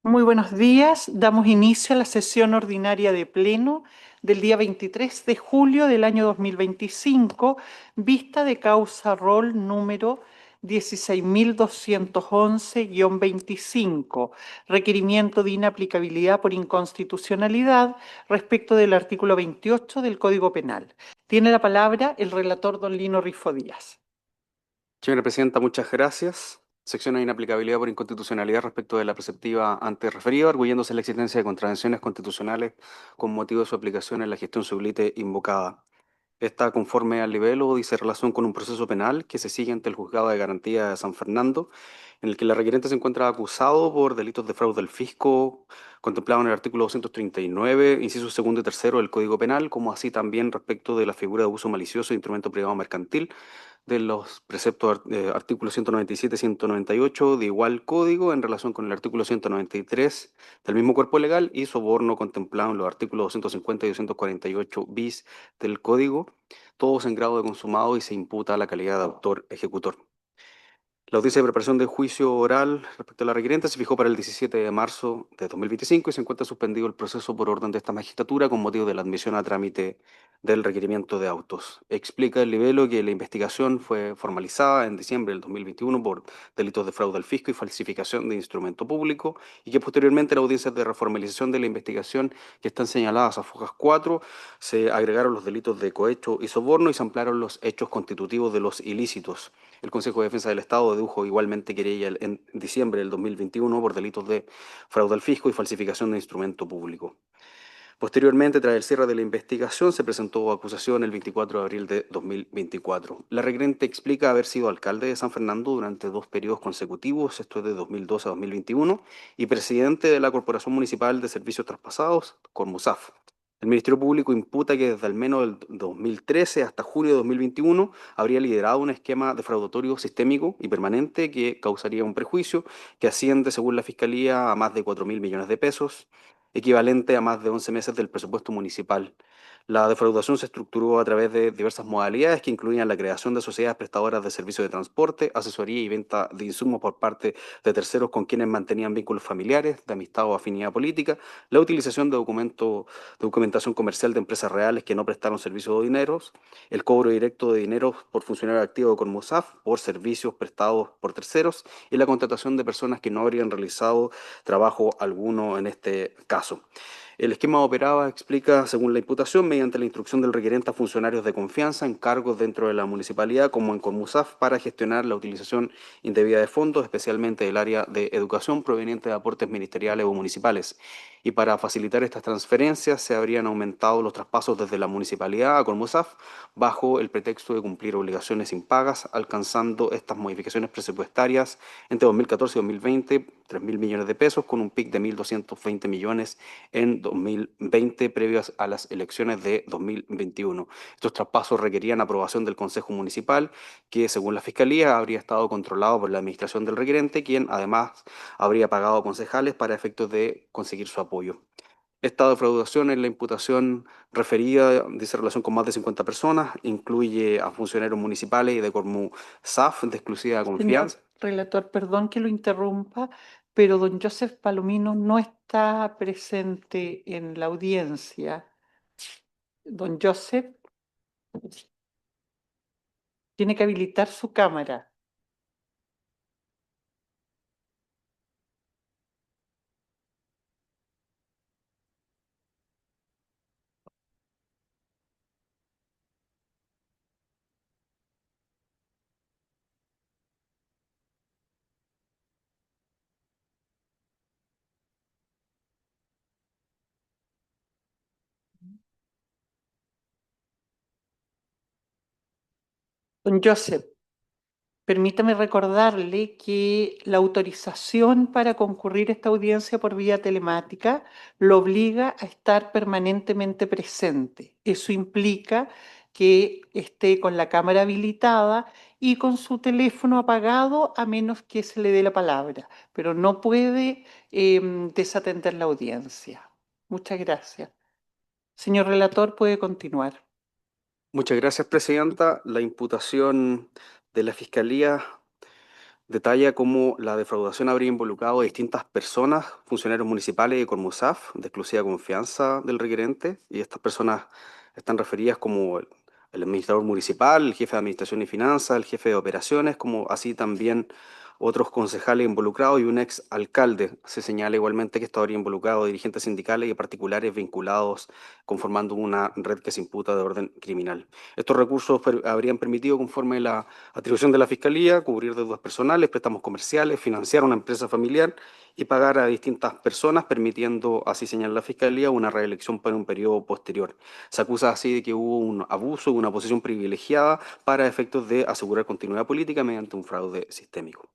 Muy buenos días. Damos inicio a la sesión ordinaria de Pleno del día 23 de julio del año 2025, vista de causa rol número 16.211-25, requerimiento de inaplicabilidad por inconstitucionalidad respecto del artículo 28 del Código Penal. Tiene la palabra el relator don Lino Rifo Díaz. Señora Presidenta, muchas gracias. Sección de inaplicabilidad por inconstitucionalidad respecto de la preceptiva antes referida, arguyéndose la existencia de contravenciones constitucionales con motivo de su aplicación en la gestión sublite invocada. Está conforme al nivel o dice relación con un proceso penal que se sigue ante el Juzgado de Garantía de San Fernando, en el que la requerente se encuentra acusado por delitos de fraude al fisco, contemplado en el artículo 239, incisos segundo y tercero del Código Penal, como así también respecto de la figura de uso malicioso de instrumento privado mercantil, de los preceptos artículos 197 y 198 de igual código en relación con el artículo 193 del mismo cuerpo legal y soborno contemplado en los artículos 250 y 248 bis del código, todos en grado de consumado y se imputa la calidad de autor ejecutor. La audiencia de preparación del juicio oral respecto a la requerente se fijó para el 17 de marzo de 2025 y se encuentra suspendido el proceso por orden de esta magistratura con motivo de la admisión a trámite del requerimiento de autos. Explica el libelo que la investigación fue formalizada en diciembre del 2021 por delitos de fraude al fisco y falsificación de instrumento público y que posteriormente la audiencia de reformalización de la investigación que están señaladas a fojas 4 se agregaron los delitos de cohecho y soborno y se ampliaron los hechos constitutivos de los ilícitos. El Consejo de Defensa del Estado dedujo igualmente querella en diciembre del 2021 por delitos de fraude al fisco y falsificación de instrumento público. Posteriormente, tras el cierre de la investigación, se presentó acusación el 24 de abril de 2024. La requerente explica haber sido alcalde de San Fernando durante 2 periodos consecutivos, esto es de 2012 a 2021, y presidente de la Corporación Municipal de Servicios Traspasados, Cormusaf. El Ministerio Público imputa que desde al menos el 2013 hasta junio de 2021 habría liderado un esquema defraudatorio sistémico y permanente que causaría un perjuicio que asciende, según la Fiscalía, a más de 4.000 millones de pesos, equivalente a más de 11 meses del presupuesto municipal. La defraudación se estructuró a través de diversas modalidades que incluían la creación de sociedades prestadoras de servicios de transporte, asesoría y venta de insumos por parte de terceros con quienes mantenían vínculos familiares, de amistad o afinidad política, la utilización de documentación comercial de empresas reales que no prestaron servicios o dineros, el cobro directo de dinero por funcionario activo con MUSAF por servicios prestados por terceros y la contratación de personas que no habrían realizado trabajo alguno en este caso. El esquema operaba, explica, según la imputación, mediante la instrucción del requerente a funcionarios de confianza en cargos dentro de la municipalidad, como en Comusaf, para gestionar la utilización indebida de fondos, especialmente del área de educación proveniente de aportes ministeriales o municipales. Y para facilitar estas transferencias, se habrían aumentado los traspasos desde la municipalidad a Comusaf, bajo el pretexto de cumplir obligaciones impagas, alcanzando estas modificaciones presupuestarias entre 2014 y 2020, 3.000 millones de pesos, con un pic de 1.220 millones en 2020 previas a las elecciones de 2021. Estos traspasos requerían aprobación del Consejo Municipal, que según la Fiscalía habría estado controlado por la administración del requerente, quien además habría pagado a concejales para efectos de conseguir su apoyo. Esta defraudación en la imputación referida dice relación con más de 50 personas, incluye a funcionarios municipales y de Cormu-SAF de exclusiva Señor confianza. relator, perdón que lo interrumpa, pero don Joseph Palomino no está presente en la audiencia. Don Joseph tiene que habilitar su cámara. Don Joseph, permítame recordarle que la autorización para concurrir a esta audiencia por vía telemática lo obliga a estar permanentemente presente. Eso implica que esté con la cámara habilitada y con su teléfono apagado a menos que se le dé la palabra, pero no puede desatender la audiencia. Muchas gracias. Señor relator, puede continuar. Muchas gracias, Presidenta. La imputación de la Fiscalía Detalla cómo la defraudación habría involucrado a distintas personas, funcionarios municipales y Cormusaf, de exclusiva confianza del requerente, y estas personas están referidas como el administrador municipal, el jefe de administración y finanzas, el jefe de operaciones, como así también otros concejales involucrados y un ex alcalde. Se señala igualmente que esto habría involucrado a dirigentes sindicales y particulares vinculados, conformando una red que se imputa de orden criminal. Estos recursos habrían permitido, conforme a la atribución de la Fiscalía, cubrir deudas personales, préstamos comerciales, financiar una empresa familiar y pagar a distintas personas, permitiendo, así señala la Fiscalía, una reelección para un periodo posterior. Se acusa así de que hubo un abuso, una posición privilegiada para efectos de asegurar continuidad política mediante un fraude sistémico.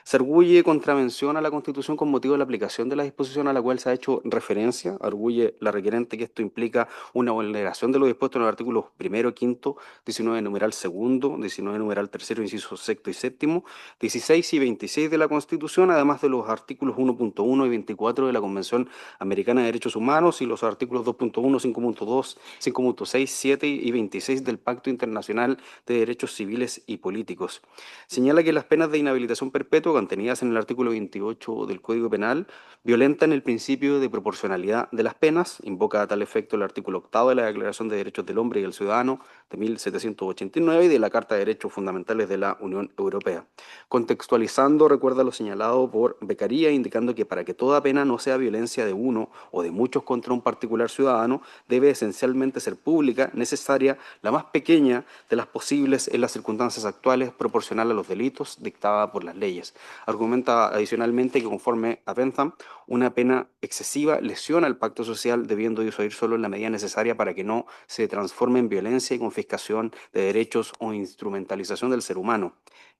Se arguye contravención a la Constitución con motivo de la aplicación de la disposición a la cual se ha hecho referencia. Arguye la requerente que esto implica una vulneración de lo dispuesto en los artículos primero, quinto, 19 numeral segundo, 19 numeral tercero, inciso sexto y séptimo, 16 y 26 de la Constitución, además de los artículos 1.1 y 24 de la Convención Americana de Derechos Humanos y los artículos 2.1, 5.2, 5.6, 7 y 26 del Pacto Internacional de Derechos Civiles y Políticos. Señala que las penas de inhabilitación perpetua contenidas en el artículo 28 del Código Penal violentan el principio de proporcionalidad de las penas, invoca a tal efecto el artículo octavo de la Declaración de Derechos del Hombre y del Ciudadano de 1789 y de la Carta de Derechos Fundamentales de la Unión Europea. Contextualizando, recuerda lo señalado por Beccaria, indicando que para que toda pena no sea violencia de uno o de muchos contra un particular ciudadano, debe esencialmente ser pública, necesaria, la más pequeña de las posibles en las circunstancias actuales, proporcional a los delitos dictada por las leyes. Argumenta adicionalmente que conforme a Bentham, una pena excesiva lesiona el pacto social, debiendo disuadir solo en la medida necesaria para que no se transforme en violencia y confiscación de derechos o instrumentalización del ser humano.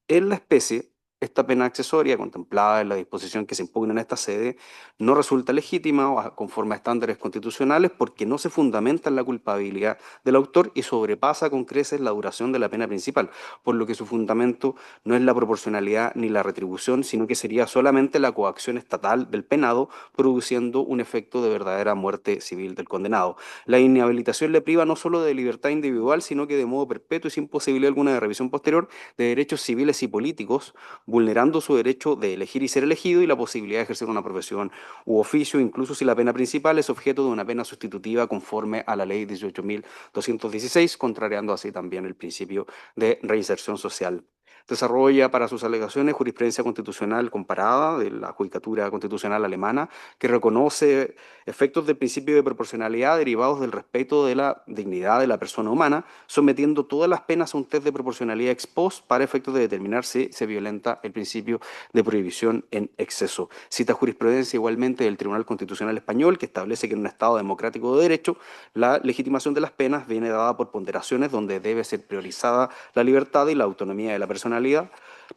En la especie, esta pena accesoria, contemplada en la disposición que se impugna en esta sede, no resulta legítima o conforme a estándares constitucionales porque no se fundamenta en la culpabilidad del autor y sobrepasa con creces la duración de la pena principal, por lo que su fundamento no es la proporcionalidad ni la retribución, sino que sería solamente la coacción estatal del penado, produciendo un efecto de verdadera muerte civil del condenado. La inhabilitación le priva no solo de libertad individual, sino que de modo perpetuo y sin posibilidad alguna de revisión posterior de derechos civiles y políticos, vulnerando su derecho de elegir y ser elegido y la posibilidad de ejercer una profesión u oficio, incluso si la pena principal es objeto de una pena sustitutiva conforme a la ley 18.216, contrariando así también el principio de reinserción social. Desarrolla para sus alegaciones jurisprudencia constitucional comparada de la Judicatura Constitucional Alemana, que reconoce efectos del principio de proporcionalidad derivados del respeto de la dignidad de la persona humana, sometiendo todas las penas a un test de proporcionalidad ex post para efectos de determinar si se violenta el principio de prohibición en exceso. Cita jurisprudencia igualmente del Tribunal Constitucional Español, que establece que en un Estado democrático de derecho la legitimación de las penas viene dada por ponderaciones donde debe ser priorizada la libertad y la autonomía de la personalidad,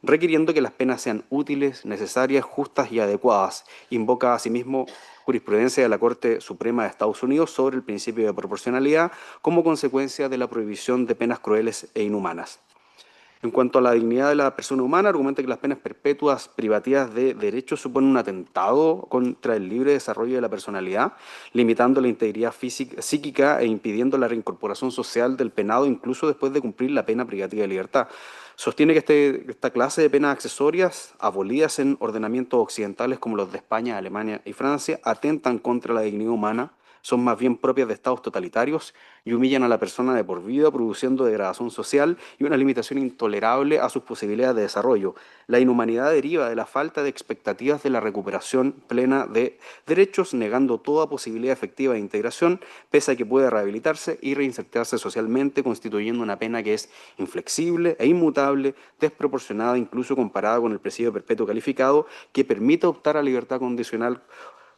requiriendo que las penas sean útiles, necesarias, justas y adecuadas. Invoca asimismo jurisprudencia de la Corte Suprema de Estados Unidos sobre el principio de proporcionalidad como consecuencia de la prohibición de penas crueles e inhumanas. En cuanto a la dignidad de la persona humana, argumenta que las penas perpetuas privativas de derechos suponen un atentado contra el libre desarrollo de la personalidad, limitando la integridad física, psíquica e impidiendo la reincorporación social del penado incluso después de cumplir la pena privativa de libertad. Sostiene que esta clase de penas accesorias, abolidas en ordenamientos occidentales como los de España, Alemania y Francia, atentan contra la dignidad humana, son más bien propias de estados totalitarios y humillan a la persona de por vida, produciendo degradación social y una limitación intolerable a sus posibilidades de desarrollo. La inhumanidad deriva de la falta de expectativas de la recuperación plena de derechos, negando toda posibilidad efectiva de integración, pese a que puede rehabilitarse y reinsertarse socialmente, constituyendo una pena que es inflexible e inmutable, desproporcionada incluso comparada con el presidio perpetuo calificado, que permite optar a libertad condicional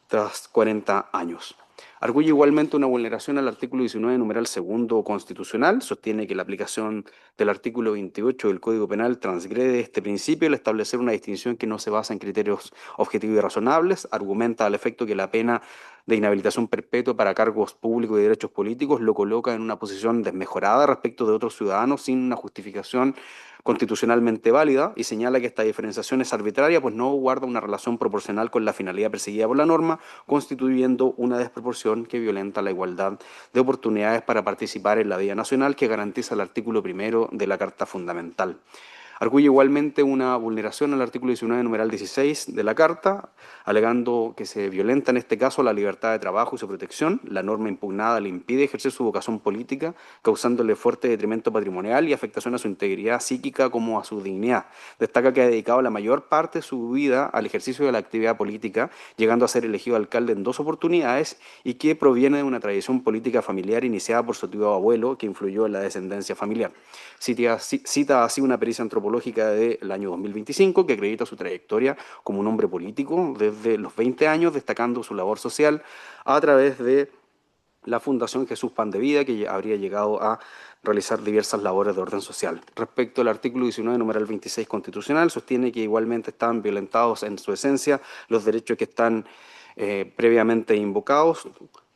tras 40 años. Arguye igualmente una vulneración al artículo 19, numeral segundo constitucional, sostiene que la aplicación del artículo 28 del Código Penal transgrede este principio al establecer una distinción que no se basa en criterios objetivos y razonables, argumenta al efecto que la pena de inhabilitación perpetua para cargos públicos y derechos políticos lo coloca en una posición desmejorada respecto de otros ciudadanos sin una justificación constitucionalmente válida y señala que esta diferenciación es arbitraria, pues no guarda una relación proporcional con la finalidad perseguida por la norma, constituyendo una desproporción que violenta la igualdad de oportunidades para participar en la vida nacional que garantiza el artículo primero de la Carta Fundamental. Arguye igualmente una vulneración al artículo 19, numeral 16 de la Carta, alegando que se violenta en este caso la libertad de trabajo y su protección. La norma impugnada le impide ejercer su vocación política, causándole fuerte detrimento patrimonial y afectación a su integridad psíquica como a su dignidad. Destaca que ha dedicado la mayor parte de su vida al ejercicio de la actividad política, llegando a ser elegido alcalde en 2 oportunidades y que proviene de una tradición política familiar iniciada por su tío abuelo, que influyó en la descendencia familiar. Cita así una pericia antropológica del año 2025 que acredita su trayectoria como un hombre político desde los 20 años, destacando su labor social a través de la Fundación Jesús Pan de Vida, que habría llegado a realizar diversas labores de orden social. Respecto al artículo 19, numeral 26 constitucional, sostiene que igualmente están violentados en su esencia los derechos que están previamente invocados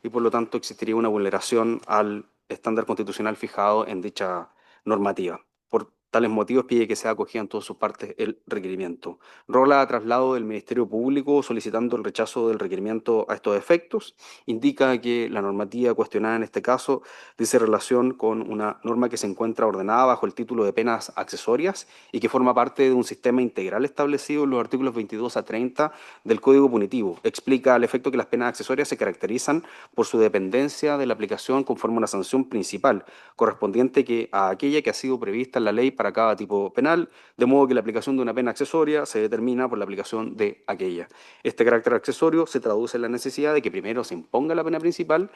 y por lo tanto existiría una vulneración al estándar constitucional fijado en dicha normativa. Por tales motivos pide que sea acogida en todas sus partes el requerimiento. Rola traslado del Ministerio Público solicitando el rechazo del requerimiento a estos efectos. Indica que la normativa cuestionada en este caso dice relación con una norma que se encuentra ordenada bajo el título de penas accesorias y que forma parte de un sistema integral establecido en los artículos 22 a 30 del Código Punitivo. Explica al efecto que las penas accesorias se caracterizan por su dependencia de la aplicación conforme a una sanción principal, correspondiente a aquella que ha sido prevista en la ley para cada tipo penal, de modo que la aplicación de una pena accesoria se determina por la aplicación de aquella. Este carácter accesorio se traduce en la necesidad de que primero se imponga la pena principal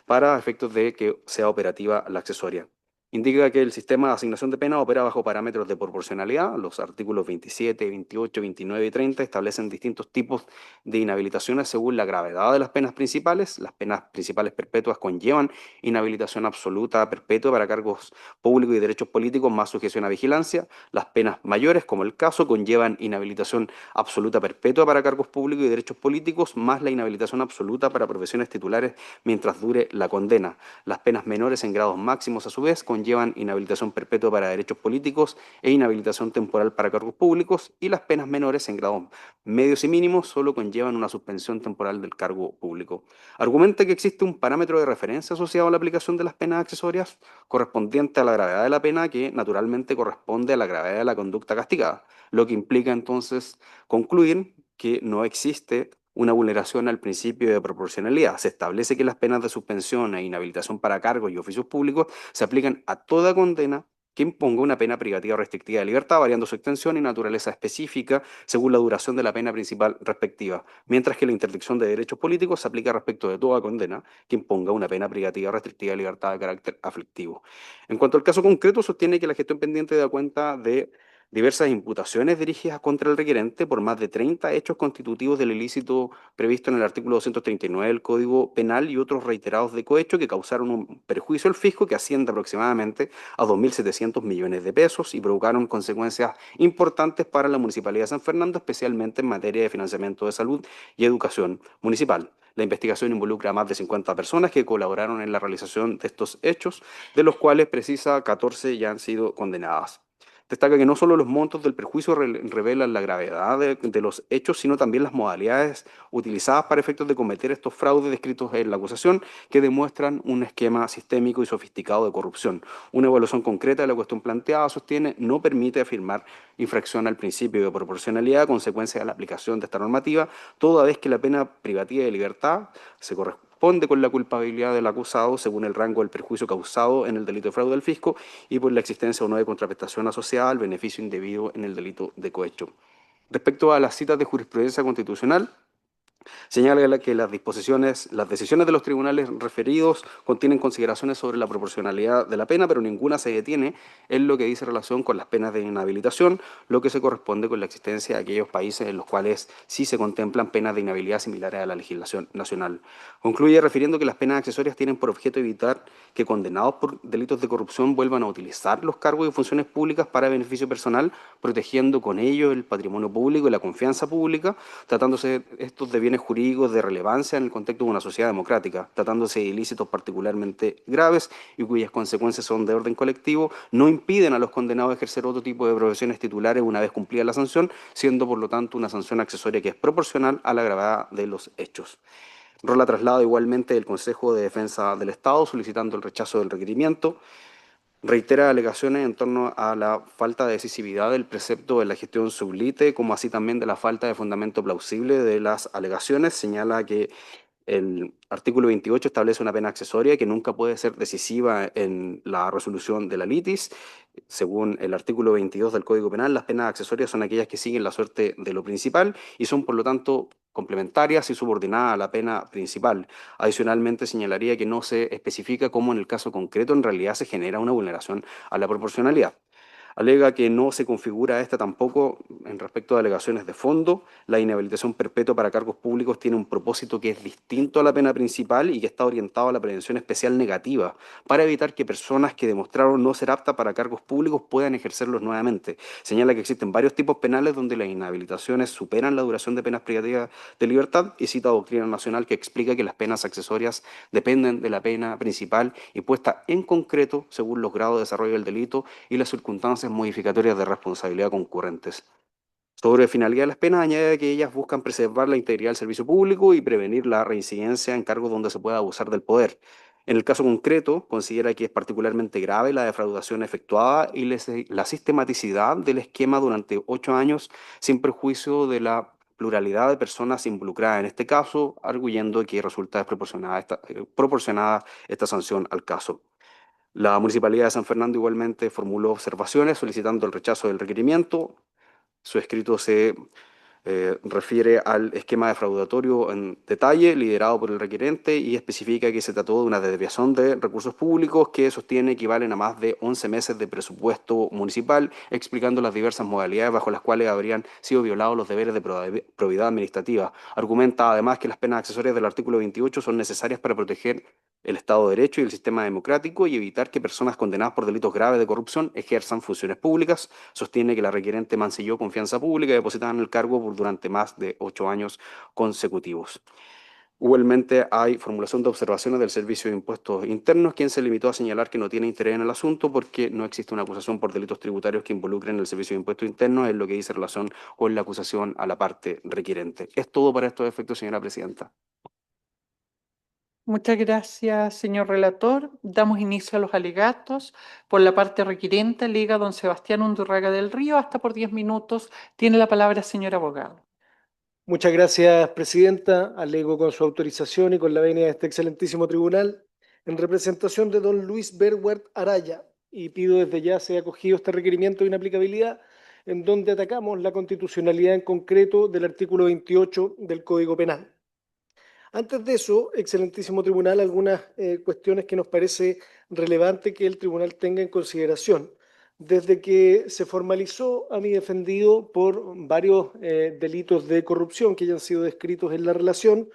para efectos de que sea operativa la accesoria. Indica que el sistema de asignación de pena opera bajo parámetros de proporcionalidad. Los artículos 27, 28, 29 y 30 establecen distintos tipos de inhabilitaciones según la gravedad de las penas principales. Las penas principales perpetuas conllevan inhabilitación absoluta perpetua para cargos públicos y derechos políticos más sujeción a vigilancia. Las penas mayores, como el caso, conllevan inhabilitación absoluta perpetua para cargos públicos y derechos políticos más la inhabilitación absoluta para profesiones titulares mientras dure la condena. Las penas menores en grados máximos, a su vez, conllevan inhabilitación perpetua para derechos políticos e inhabilitación temporal para cargos públicos, y las penas menores en grados medios y mínimos solo conllevan una suspensión temporal del cargo público. Argumenta que existe un parámetro de referencia asociado a la aplicación de las penas accesorias correspondiente a la gravedad de la pena, que naturalmente corresponde a la gravedad de la conducta castigada, lo que implica entonces concluir que no existe una vulneración al principio de proporcionalidad. Se establece que las penas de suspensión e inhabilitación para cargos y oficios públicos se aplican a toda condena que imponga una pena privativa o restrictiva de libertad, variando su extensión y naturaleza específica según la duración de la pena principal respectiva, mientras que la interdicción de derechos políticos se aplica respecto de toda condena que imponga una pena privativa o restrictiva de libertad de carácter aflictivo. En cuanto al caso concreto, sostiene que la gestión pendiente da cuenta de diversas imputaciones dirigidas contra el requerente por más de 30 hechos constitutivos del ilícito previsto en el artículo 239 del Código Penal y otros reiterados de cohecho que causaron un perjuicio al fisco que asciende aproximadamente a 2.700 millones de pesos y provocaron consecuencias importantes para la Municipalidad de San Fernando, especialmente en materia de financiamiento de salud y educación municipal. La investigación involucra a más de 50 personas que colaboraron en la realización de estos hechos, de los cuales precisa 14 ya han sido condenadas. Destaca que no solo los montos del perjuicio revelan la gravedad de los hechos, sino también las modalidades utilizadas para efectos de cometer estos fraudes descritos en la acusación, que demuestran un esquema sistémico y sofisticado de corrupción. Una evaluación concreta de la cuestión planteada, sostiene, no permite afirmar infracción al principio de proporcionalidad a consecuencia de la aplicación de esta normativa, toda vez que la pena privativa de libertad se corresponde con la culpabilidad del acusado según el rango del perjuicio causado en el delito de fraude al fisco y por la existencia o no de contraprestación asociada al beneficio indebido en el delito de cohecho. Respecto a las citas de jurisprudencia constitucional, señala que las decisiones de los tribunales referidos contienen consideraciones sobre la proporcionalidad de la pena, pero ninguna se detiene en lo que dice relación con las penas de inhabilitación, lo que se corresponde con la existencia de aquellos países en los cuales sí se contemplan penas de inhabilidad similares a la legislación nacional. Concluye refiriendo que las penas accesorias tienen por objeto evitar que condenados por delitos de corrupción vuelvan a utilizar los cargos y funciones públicas para beneficio personal, protegiendo con ello el patrimonio público y la confianza pública, tratándose estos de bienes jurídicos de relevancia en el contexto de una sociedad democrática, tratándose de ilícitos particularmente graves y cuyas consecuencias son de orden colectivo, no impiden a los condenados ejercer otro tipo de profesiones titulares una vez cumplida la sanción, siendo por lo tanto una sanción accesoria que es proporcional a la gravedad de los hechos. Rola traslado igualmente del Consejo de Defensa del Estado solicitando el rechazo del requerimiento. reitera alegaciones en torno a la falta de decisividad del precepto de la gestión sublite, como así también de la falta de fundamento plausible de las alegaciones. Señala que el artículo 28 establece una pena accesoria que nunca puede ser decisiva en la resolución de la litis. Según el artículo 22 del Código Penal, las penas accesorias son aquellas que siguen la suerte de lo principal y son, por lo tanto, complementarias y subordinadas a la pena principal. Adicionalmente, señalaría que no se especifica cómo en el caso concreto en realidad se genera una vulneración a la proporcionalidad. Alega que no se configura esta tampoco en respecto de alegaciones de fondo. La inhabilitación perpetua para cargos públicos tiene un propósito que es distinto a la pena principal y que está orientado a la prevención especial negativa, para evitar que personas que demostraron no ser aptas para cargos públicos puedan ejercerlos nuevamente. Señala que existen varios tipos penales donde las inhabilitaciones superan la duración de penas privativas de libertad y cita doctrina nacional que explica que las penas accesorias dependen de la pena principal y puesta en concreto según los grados de desarrollo del delito y las circunstancias modificatorias de responsabilidad concurrentes. Sobre finalidad de las penas, añade que ellas buscan preservar la integridad del servicio público y prevenir la reincidencia en cargos donde se pueda abusar del poder. En el caso concreto, considera que es particularmente grave la defraudación efectuada y la sistematicidad del esquema durante 8 años, sin perjuicio de la pluralidad de personas involucradas en este caso, arguyendo que resulta proporcionada esta sanción al caso. La Municipalidad de San Fernando igualmente formuló observaciones solicitando el rechazo del requerimiento. Su escrito se refiere al esquema defraudatorio en detalle, liderado por el requerente, y especifica que se trató de una desviación de recursos públicos que sostiene equivalen a más de 11 meses de presupuesto municipal, explicando las diversas modalidades bajo las cuales habrían sido violados los deberes de probidad administrativa. Argumenta además que las penas accesorias del artículo 28 son necesarias para proteger el Estado de Derecho y el sistema democrático y evitar que personas condenadas por delitos graves de corrupción ejerzan funciones públicas. Sostiene que la requerente mancilló confianza pública depositada en el cargo durante más de 8 años consecutivos. Igualmente hay formulación de observaciones del Servicio de Impuestos Internos, quien se limitó a señalar que no tiene interés en el asunto porque no existe una acusación por delitos tributarios que involucren el Servicio de Impuestos Internos, es lo que dice relación con la acusación a la parte requerente. Es todo para estos efectos, señora presidenta. Muchas gracias, señor relator. Damos inicio a los alegatos. Por la parte requerente, alega don Sebastián Undurraga del Río. Hasta por 10 minutos. Tiene la palabra, señor abogado. Muchas gracias, Presidenta. Alego con su autorización y con la venia de este excelentísimo tribunal, en representación de don Luis Berwert Araya, y pido desde ya sea acogido este requerimiento de inaplicabilidad, en donde atacamos la constitucionalidad en concreto del artículo 28 del Código Penal. Antes de eso, excelentísimo tribunal, algunas cuestiones que nos parece relevante que el tribunal tenga en consideración. Desde que se formalizó a mi defendido por varios delitos de corrupción que ya han sido descritos en la relación,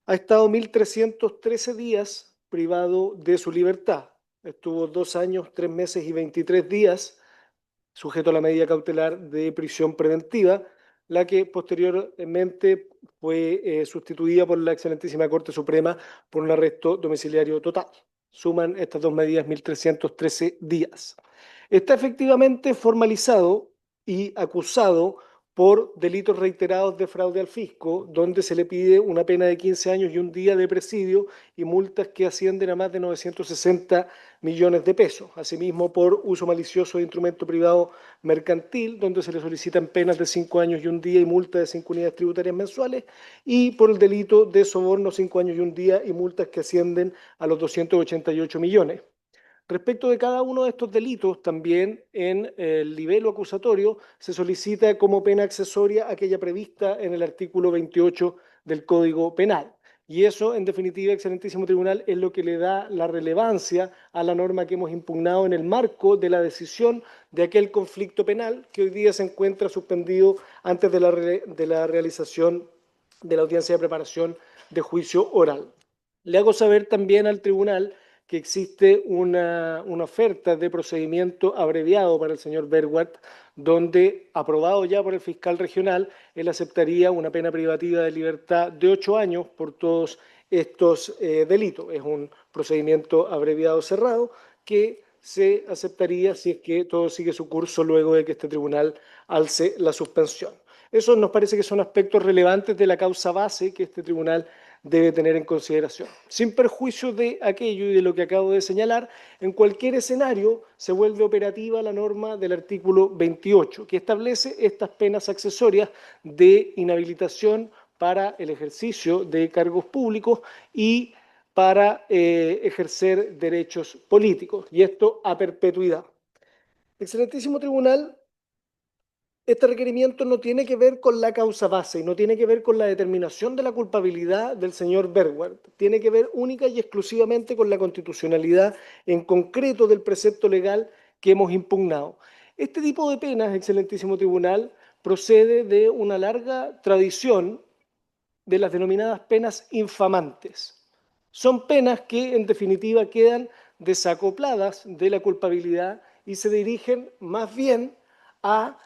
ha estado 1.313 días privado de su libertad. Estuvo 2 años, 3 meses y 23 días sujeto a la medida cautelar de prisión preventiva, la que posteriormente fue sustituida por la excelentísima Corte Suprema por un arresto domiciliario total. Suman estas dos medidas 1.313 días. Está efectivamente formalizado y acusado por delitos reiterados de fraude al fisco, donde se le pide una pena de 15 años y un día de presidio y multas que ascienden a más de 960 millones de pesos. Asimismo, por uso malicioso de instrumento privado mercantil, donde se le solicitan penas de 5 años y un día y multa de 5 unidades tributarias mensuales, y por el delito de soborno 5 años y un día y multas que ascienden a los 288 millones. Respecto de cada uno de estos delitos, también en el libelo acusatorio se solicita como pena accesoria aquella prevista en el artículo 28 del Código Penal. Y eso, en definitiva, excelentísimo tribunal, es lo que le da la relevancia a la norma que hemos impugnado en el marco de la decisión de aquel conflicto penal que hoy día se encuentra suspendido antes de la realización de la audiencia de preparación de juicio oral. Le hago saber también al tribunal que existe una oferta de procedimiento abreviado para el señor Berwart, donde, aprobado ya por el fiscal regional, él aceptaría una pena privativa de libertad de 8 años por todos estos delitos. Es un procedimiento abreviado cerrado que se aceptaría si es que todo sigue su curso luego de que este tribunal alce la suspensión. Eso nos parece que son aspectos relevantes de la causa base que este tribunal debe tener en consideración. Sin perjuicio de aquello y de lo que acabo de señalar, en cualquier escenario se vuelve operativa la norma del artículo 28, que establece estas penas accesorias de inhabilitación para el ejercicio de cargos públicos y para ejercer derechos políticos, y esto a perpetuidad. Excelentísimo Tribunal, este requerimiento no tiene que ver con la causa base y no tiene que ver con la determinación de la culpabilidad del señor Bergward. Tiene que ver única y exclusivamente con la constitucionalidad en concreto del precepto legal que hemos impugnado. Este tipo de penas, excelentísimo Tribunal, procede de una larga tradición de las denominadas penas infamantes. Son penas que, en definitiva, quedan desacopladas de la culpabilidad y se dirigen más bien a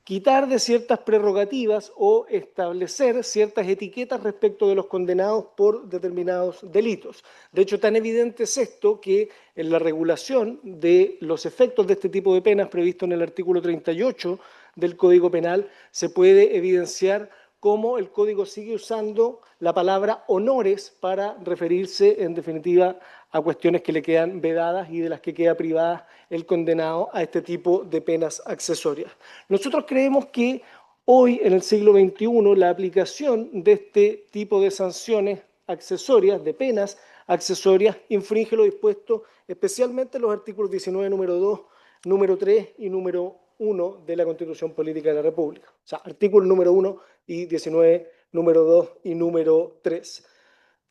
quitar de ciertas prerrogativas o establecer ciertas etiquetas respecto de los condenados por determinados delitos. De hecho, tan evidente es esto que en la regulación de los efectos de este tipo de penas previsto en el artículo 38 del Código Penal se puede evidenciar cómo el Código sigue usando la palabra honores para referirse, en definitiva, a cuestiones que le quedan vedadas y de las que queda privada el condenado a este tipo de penas accesorias. Nosotros creemos que hoy, en el siglo XXI, la aplicación de este tipo de sanciones accesorias, de penas accesorias, infringe lo dispuesto especialmente en los artículos 19, número 2, número 3 y número 1 de la Constitución Política de la República. O sea, artículo número 1 y 19, número 2 y número 3.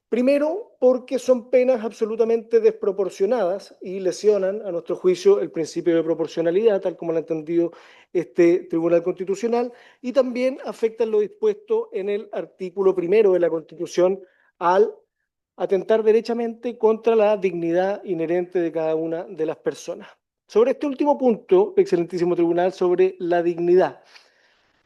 Primero, porque son penas absolutamente desproporcionadas y lesionan, a nuestro juicio, el principio de proporcionalidad, tal como lo ha entendido este Tribunal Constitucional, y también afectan lo dispuesto en el artículo 1 de la Constitución al atentar derechamente contra la dignidad inherente de cada una de las personas. Sobre este último punto, excelentísimo Tribunal, sobre la dignidad.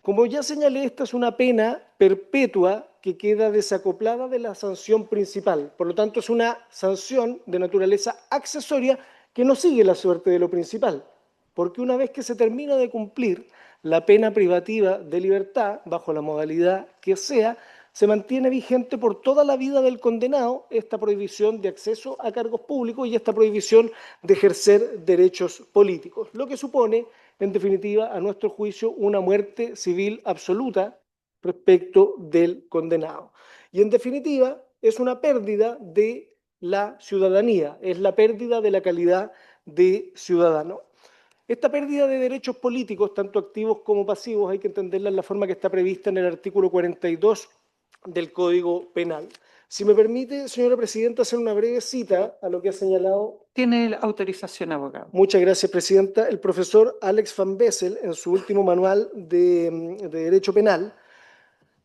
Como ya señalé, esta es una pena perpetua que queda desacoplada de la sanción principal. Por lo tanto, es una sanción de naturaleza accesoria que no sigue la suerte de lo principal, porque una vez que se termina de cumplir la pena privativa de libertad, bajo la modalidad que sea, se mantiene vigente por toda la vida del condenado esta prohibición de acceso a cargos públicos y esta prohibición de ejercer derechos políticos, lo que supone, en definitiva, a nuestro juicio, una muerte civil absoluta respecto del condenado. Y en definitiva, es una pérdida de la ciudadanía, es la pérdida de la calidad de ciudadano. Esta pérdida de derechos políticos, tanto activos como pasivos, hay que entenderla en la forma que está prevista en el artículo 42 del Código Penal. Si me permite, señora presidenta, hacer una breve cita a lo que ha señalado. Tiene la autorización, abogado. Muchas gracias, presidenta. El profesor Alex Van Bessel, en su último manual de Derecho Penal,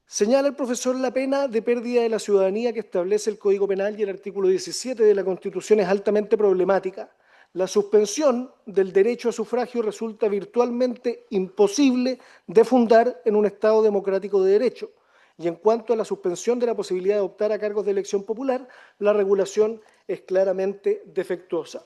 señala el profesor la pena de pérdida de la ciudadanía que establece el Código Penal y el artículo 17 de la Constitución es altamente problemática. La suspensión del derecho a sufragio resulta virtualmente imposible de fundar en un Estado democrático de derecho. Y en cuanto a la suspensión de la posibilidad de optar a cargos de elección popular, la regulación es claramente defectuosa.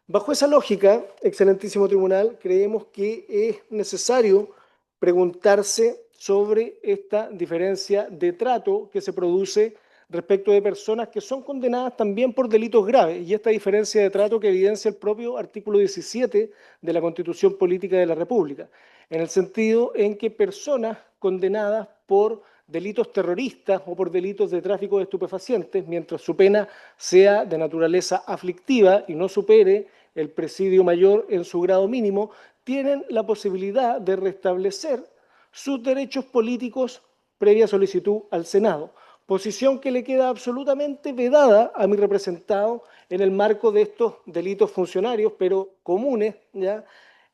Bajo esa lógica, excelentísimo tribunal, creemos que es necesario preguntarse sobre esta diferencia de trato que se produce respecto de personas que son condenadas también por delitos graves, y esta diferencia de trato que evidencia el propio artículo 17 de la Constitución Política de la República, en el sentido en que personas condenadas por delitos terroristas o por delitos de tráfico de estupefacientes, mientras su pena sea de naturaleza aflictiva y no supere el presidio mayor en su grado mínimo, tienen la posibilidad de restablecer sus derechos políticos previa solicitud al Senado, posición que le queda absolutamente vedada a mi representado en el marco de estos delitos funcionarios, pero comunes, ¿ya?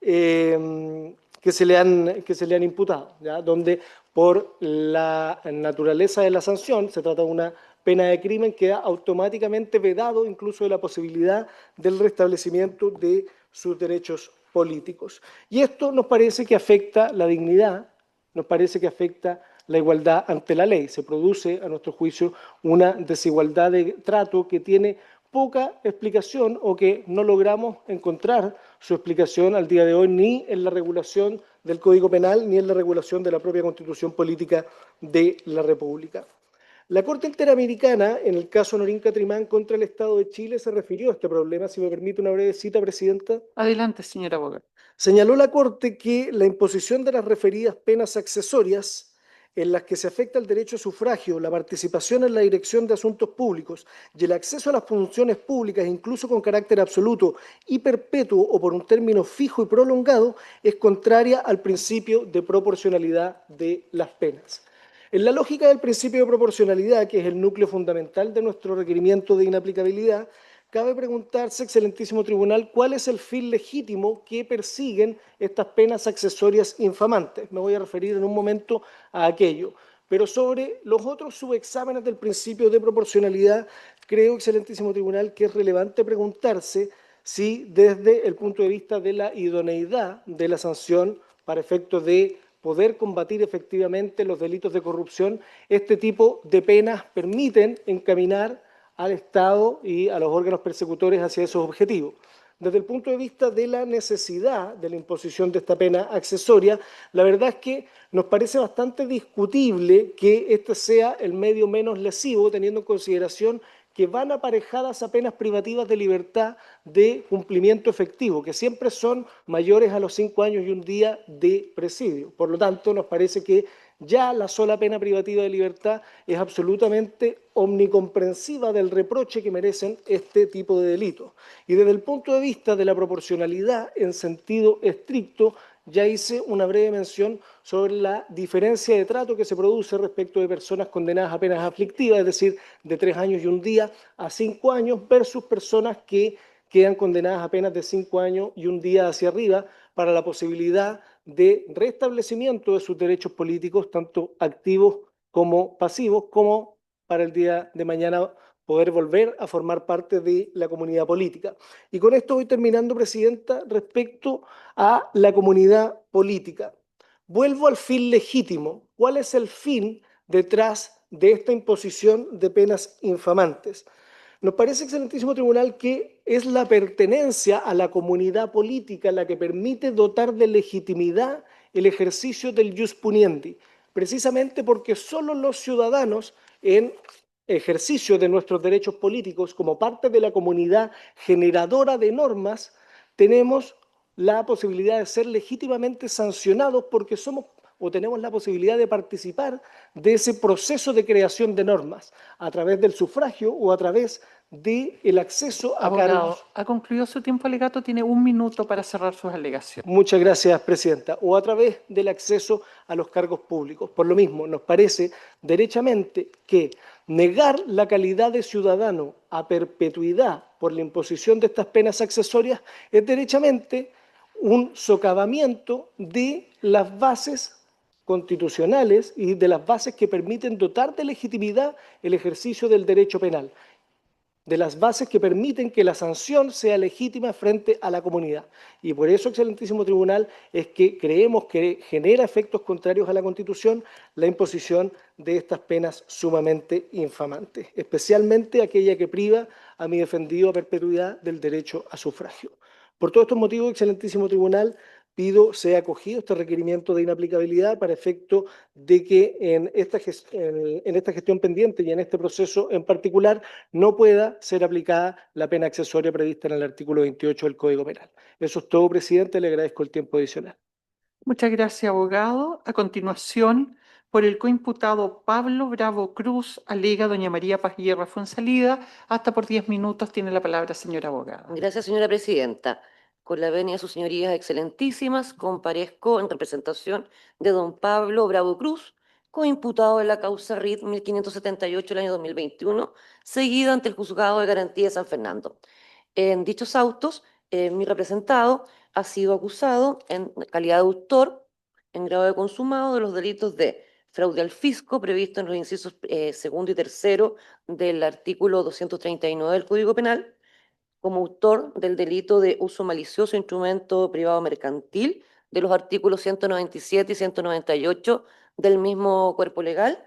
Que se le han imputado, ¿ya? Donde por la naturaleza de la sanción, se trata de una pena de crimen, queda automáticamente vedado incluso de la posibilidad del restablecimiento de sus derechos políticos. Y esto nos parece que afecta la dignidad, nos parece que afecta la igualdad ante la ley. Se produce, a nuestro juicio, una desigualdad de trato que tiene poca explicación o que no logramos encontrar su explicación al día de hoy ni en la regulación del Código Penal ni en la regulación de la propia Constitución Política de la República. La Corte Interamericana, en el caso Norín Catrimán contra el Estado de Chile, se refirió a este problema. Si me permite una breve cita, Presidenta. Adelante, señor abogado. Señaló la Corte que la imposición de las referidas penas accesorias en las que se afecta el derecho a sufragio, la participación en la dirección de asuntos públicos y el acceso a las funciones públicas, incluso con carácter absoluto y perpetuo o por un término fijo y prolongado, es contraria al principio de proporcionalidad de las penas. En la lógica del principio de proporcionalidad, que es el núcleo fundamental de nuestro requerimiento de inaplicabilidad, cabe preguntarse, excelentísimo tribunal, ¿cuál es el fin legítimo que persiguen estas penas accesorias infamantes? Me voy a referir en un momento a aquello. Pero sobre los otros subexámenes del principio de proporcionalidad, creo, excelentísimo tribunal, que es relevante preguntarse si desde el punto de vista de la idoneidad de la sanción para efectos de poder combatir efectivamente los delitos de corrupción, este tipo de penas permiten encaminar al Estado y a los órganos persecutores hacia esos objetivos. Desde el punto de vista de la necesidad de la imposición de esta pena accesoria, la verdad es que nos parece bastante discutible que este sea el medio menos lesivo, teniendo en consideración que van aparejadas a penas privativas de libertad de cumplimiento efectivo, que siempre son mayores a los 5 años y un día de presidio. Por lo tanto, nos parece que ya la sola pena privativa de libertad es absolutamente omnicomprensiva del reproche que merecen este tipo de delitos. Y desde el punto de vista de la proporcionalidad en sentido estricto, ya hice una breve mención sobre la diferencia de trato que se produce respecto de personas condenadas a penas aflictivas, es decir, de 3 años y un día a 5 años, versus personas que quedan condenadas a penas de 5 años y un día hacia arriba, para la posibilidad de restablecimiento de sus derechos políticos, tanto activos como pasivos, como para el día de mañana poder volver a formar parte de la comunidad política. Y con esto voy terminando, Presidenta, respecto a la comunidad política. Vuelvo al fin legítimo. ¿Cuál es el fin detrás de esta imposición de penas infamantes? Nos parece, excelentísimo tribunal, que es la pertenencia a la comunidad política la que permite dotar de legitimidad el ejercicio del ius puniendi, precisamente porque solo los ciudadanos, en ejercicio de nuestros derechos políticos, como parte de la comunidad generadora de normas, tenemos la posibilidad de ser legítimamente sancionados porque somos o tenemos la posibilidad de participar de ese proceso de creación de normas a través del sufragio o a través del acceso a Abogado, cargos. ha concluido su tiempo alegato, tiene 1 minuto para cerrar sus alegaciones. Muchas gracias, Presidenta. O a través del acceso a los cargos públicos. Por lo mismo, nos parece derechamente que negar la calidad de ciudadano a perpetuidad por la imposición de estas penas accesorias es derechamente un socavamiento de las bases constitucionales y de las bases que permiten dotar de legitimidad el ejercicio del derecho penal, de las bases que permiten que la sanción sea legítima frente a la comunidad. Y por eso, excelentísimo tribunal, es que creemos que genera efectos contrarios a la Constitución la imposición de estas penas sumamente infamantes, especialmente aquella que priva a mi defendido a perpetuidad del derecho a sufragio. Por todos estos motivos, excelentísimo tribunal, pido sea acogido este requerimiento de inaplicabilidad para efecto de que en esta gestión pendiente y en este proceso en particular no pueda ser aplicada la pena accesoria prevista en el artículo 28 del Código Penal. Eso es todo, Presidente. Le agradezco el tiempo adicional. Muchas gracias, abogado. A continuación, por el coimputado Pablo Bravo Cruz, alega doña María Paz Guerra Fuenzalida. Hasta por 10 minutos tiene la palabra, señora abogada. Gracias, señora presidenta. Con la venia de sus señorías excelentísimas, comparezco en representación de don Pablo Bravo Cruz, coimputado de la causa RIT 1578 del año 2021, seguida ante el Juzgado de Garantía de San Fernando. En dichos autos, mi representado ha sido acusado en calidad de autor en grado de consumado de los delitos de fraude al fisco previsto en los incisos segundo y tercero del artículo 239 del Código Penal, como autor del delito de uso malicioso de instrumento privado mercantil de los artículos 197 y 198 del mismo cuerpo legal,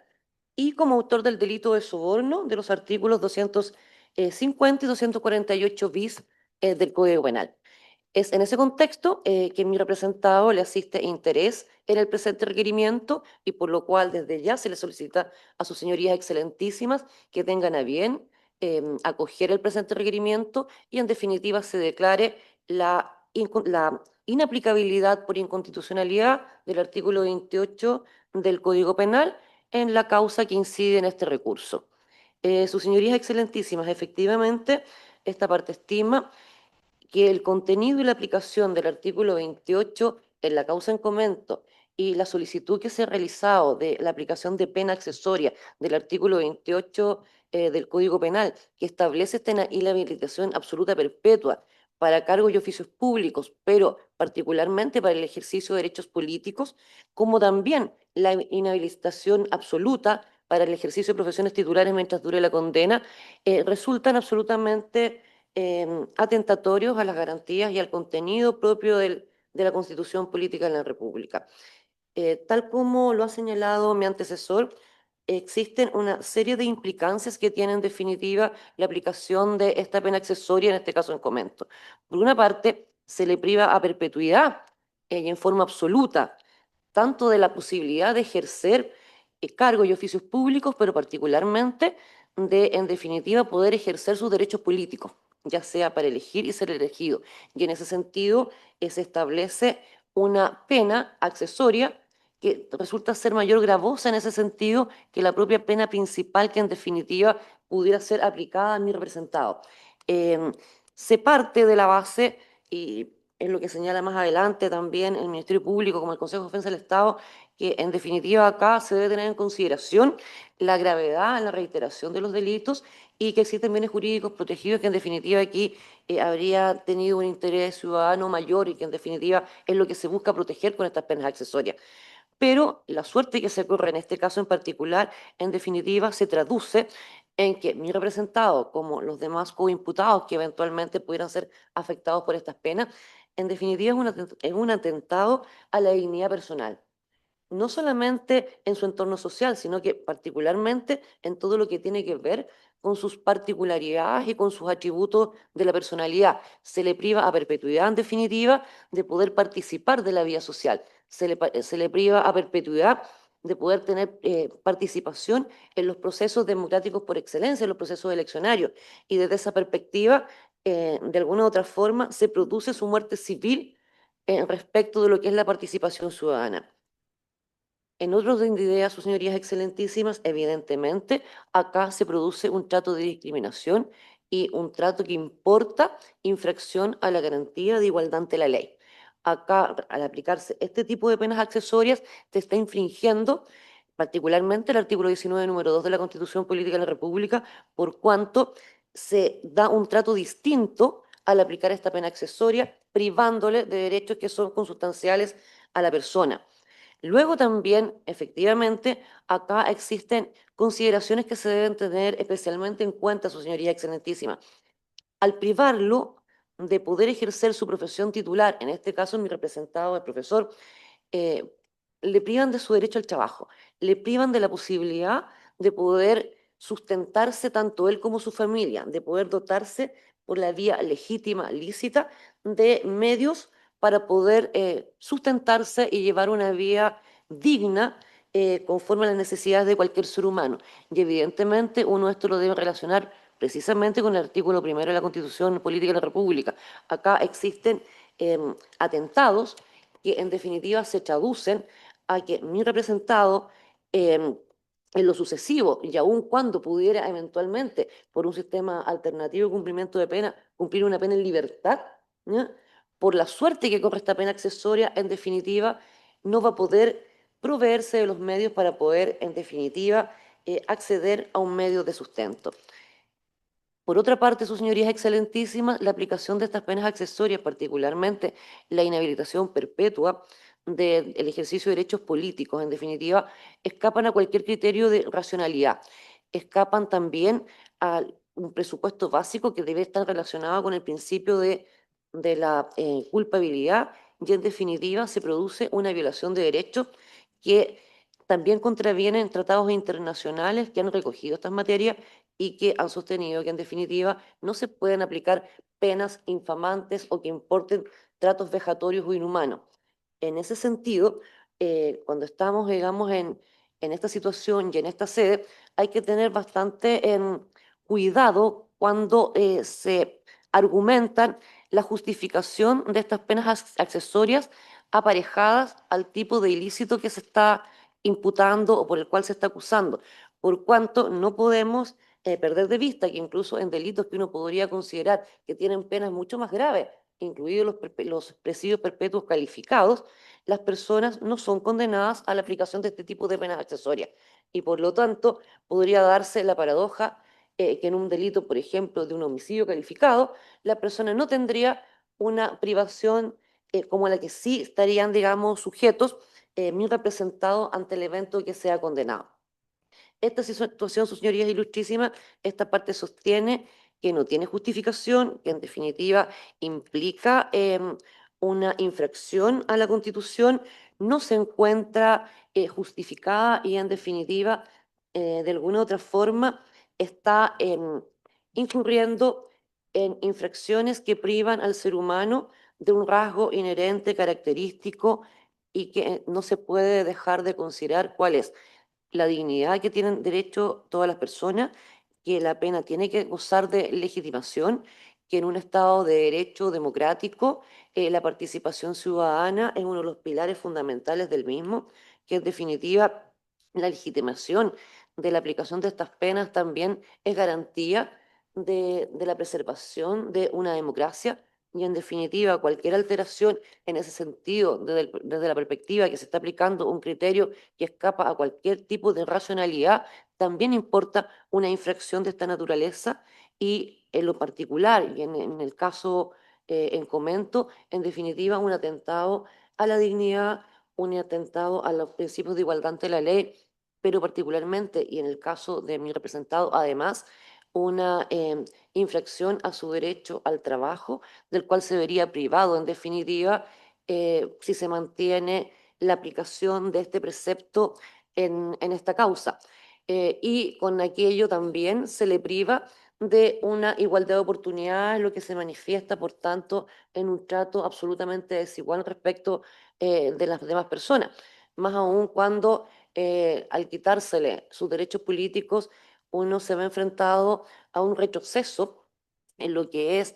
y como autor del delito de soborno de los artículos 250 y 248 bis del Código Penal. Es en ese contexto que mi representado le asiste interés en el presente requerimiento y por lo cual desde ya se le solicita a sus señorías excelentísimas que tengan a bien acoger el presente requerimiento y en definitiva se declare la inaplicabilidad por inconstitucionalidad del artículo 28 del Código Penal en la causa que incide en este recurso. Sus señorías excelentísimas, efectivamente, esta parte estima que el contenido y la aplicación del artículo 28 en la causa en comento y la solicitud que se ha realizado de la aplicación de pena accesoria del artículo 28 del Código Penal, que establece esta inhabilitación absoluta perpetua para cargos y oficios públicos, pero particularmente para el ejercicio de derechos políticos, como también la inhabilitación absoluta para el ejercicio de profesiones titulares mientras dure la condena, resultan absolutamente atentatorios a las garantías y al contenido propio de la Constitución Política de la República. Tal como lo ha señalado mi antecesor, existen una serie de implicancias que tiene en definitiva la aplicación de esta pena accesoria, en este caso en comento. Por una parte, se le priva a perpetuidad y en forma absoluta, tanto de la posibilidad de ejercer cargos y oficios públicos, pero particularmente de, en definitiva, poder ejercer sus derechos políticos, ya sea para elegir y ser elegido. Y en ese sentido, se establece una pena accesoria que resulta ser mayor gravosa en ese sentido que la propia pena principal que en definitiva pudiera ser aplicada a mi representado. Eh, Se parte de la base, y es lo que señala más adelante también el Ministerio Público como el Consejo de Defensa del Estado, que en definitiva acá se debe tener en consideración la gravedad, la reiteración de los delitos y que existen bienes jurídicos protegidos que en definitiva aquí habría tenido un interés ciudadano mayor y que en definitiva es lo que se busca proteger con estas penas accesorias. Pero la suerte que se corre en este caso en particular, en definitiva, se traduce en que mi representado, como los demás coimputados que eventualmente pudieran ser afectados por estas penas, en definitiva es un atentado a la dignidad personal no solamente en su entorno social, sino que particularmente en todo lo que tiene que ver con sus particularidades y con sus atributos de la personalidad. Se le priva a perpetuidad, en definitiva, de poder participar de la vida social. Se le priva a perpetuidad de poder tener participación en los procesos democráticos por excelencia, en los procesos eleccionarios. Y desde esa perspectiva, de alguna u otra forma, se produce su muerte civil respecto de lo que es la participación ciudadana. En otro orden de ideas, sus señorías excelentísimas, evidentemente, acá se produce un trato de discriminación y un trato que importa infracción a la garantía de igualdad ante la ley. Acá, al aplicarse este tipo de penas accesorias, te está infringiendo particularmente el artículo 19, número 2 de la Constitución Política de la República, por cuanto se da un trato distinto al aplicar esta pena accesoria, privándole de derechos que son consustanciales a la persona. Luego también, efectivamente, acá existen consideraciones que se deben tener especialmente en cuenta, su señoría excelentísima. Al privarlo de poder ejercer su profesión titular, en este caso mi representado, el profesor, eh, le privan de su derecho al trabajo, le privan de la posibilidad de poder sustentarse tanto él como su familia, de poder dotarse por la vía legítima, lícita, de medios para poder sustentarse y llevar una vida digna conforme a las necesidades de cualquier ser humano. Y evidentemente uno esto lo debe relacionar precisamente con el artículo primero de la Constitución Política de la República. Acá existen atentados que en definitiva se traducen a que mi representado en lo sucesivo, y aun cuando pudiera eventualmente, por un sistema alternativo de cumplimiento de pena, cumplir una pena en libertad, ¿ya? Por la suerte que corre esta pena accesoria, en definitiva, no va a poder proveerse de los medios para poder, en definitiva, acceder a un medio de sustento. Por otra parte, sus señorías excelentísimas, la aplicación de estas penas accesorias, particularmente la inhabilitación perpetua del ejercicio de derechos políticos, en definitiva, escapan a cualquier criterio de racionalidad, escapan también a un presupuesto básico que debe estar relacionado con el principio de la culpabilidad y, en definitiva, se produce una violación de derechos que también contravienen tratados internacionales que han recogido estas materias y que han sostenido que en definitiva no se pueden aplicar penas infamantes o que importen tratos vejatorios o inhumanos. En ese sentido, cuando estamos, digamos, en esta situación y en esta sede, hay que tener bastante cuidado cuando se argumentan la justificación de estas penas accesorias aparejadas al tipo de ilícito que se está imputando o por el cual se está acusando, por cuanto no podemos perder de vista que incluso en delitos que uno podría considerar que tienen penas mucho más graves, incluidos los presidios perpetuos calificados, las personas no son condenadas a la aplicación de este tipo de penas accesorias. Y por lo tanto, podría darse la paradoja que en un delito, por ejemplo, de un homicidio calificado, la persona no tendría una privación como la que sí estarían, digamos, sujetos muy representados ante el evento que sea condenado. Esta situación, sus señorías ilustrísimas, esta parte sostiene que no tiene justificación, que en definitiva implica una infracción a la Constitución, no se encuentra justificada y en definitiva, de alguna u otra forma, está incurriendo en infracciones que privan al ser humano de un rasgo inherente, característico y que no se puede dejar de considerar cuál es la dignidad que tienen derecho todas las personas, que la pena tiene que gozar de legitimación, que en un Estado de derecho democrático la participación ciudadana es uno de los pilares fundamentales del mismo, que en definitiva la legitimación de la aplicación de estas penas también es garantía de la preservación de una democracia y en definitiva cualquier alteración en ese sentido desde la perspectiva que se está aplicando un criterio que escapa a cualquier tipo de racionalidad, también importa una infracción de esta naturaleza y en lo particular, y en el caso en comento, en definitiva, un atentado a la dignidad, un atentado a los principios de igualdad ante la ley, pero particularmente, y en el caso de mi representado, además, una infracción a su derecho al trabajo, del cual se vería privado, en definitiva, si se mantiene la aplicación de este precepto en esta causa. Y con aquello también se le priva de una igualdad de oportunidades, lo que se manifiesta, por tanto, en un trato absolutamente desigual respecto de las demás personas. Más aún cuando al quitársele sus derechos políticos, uno se ve enfrentado a un retroceso en lo que es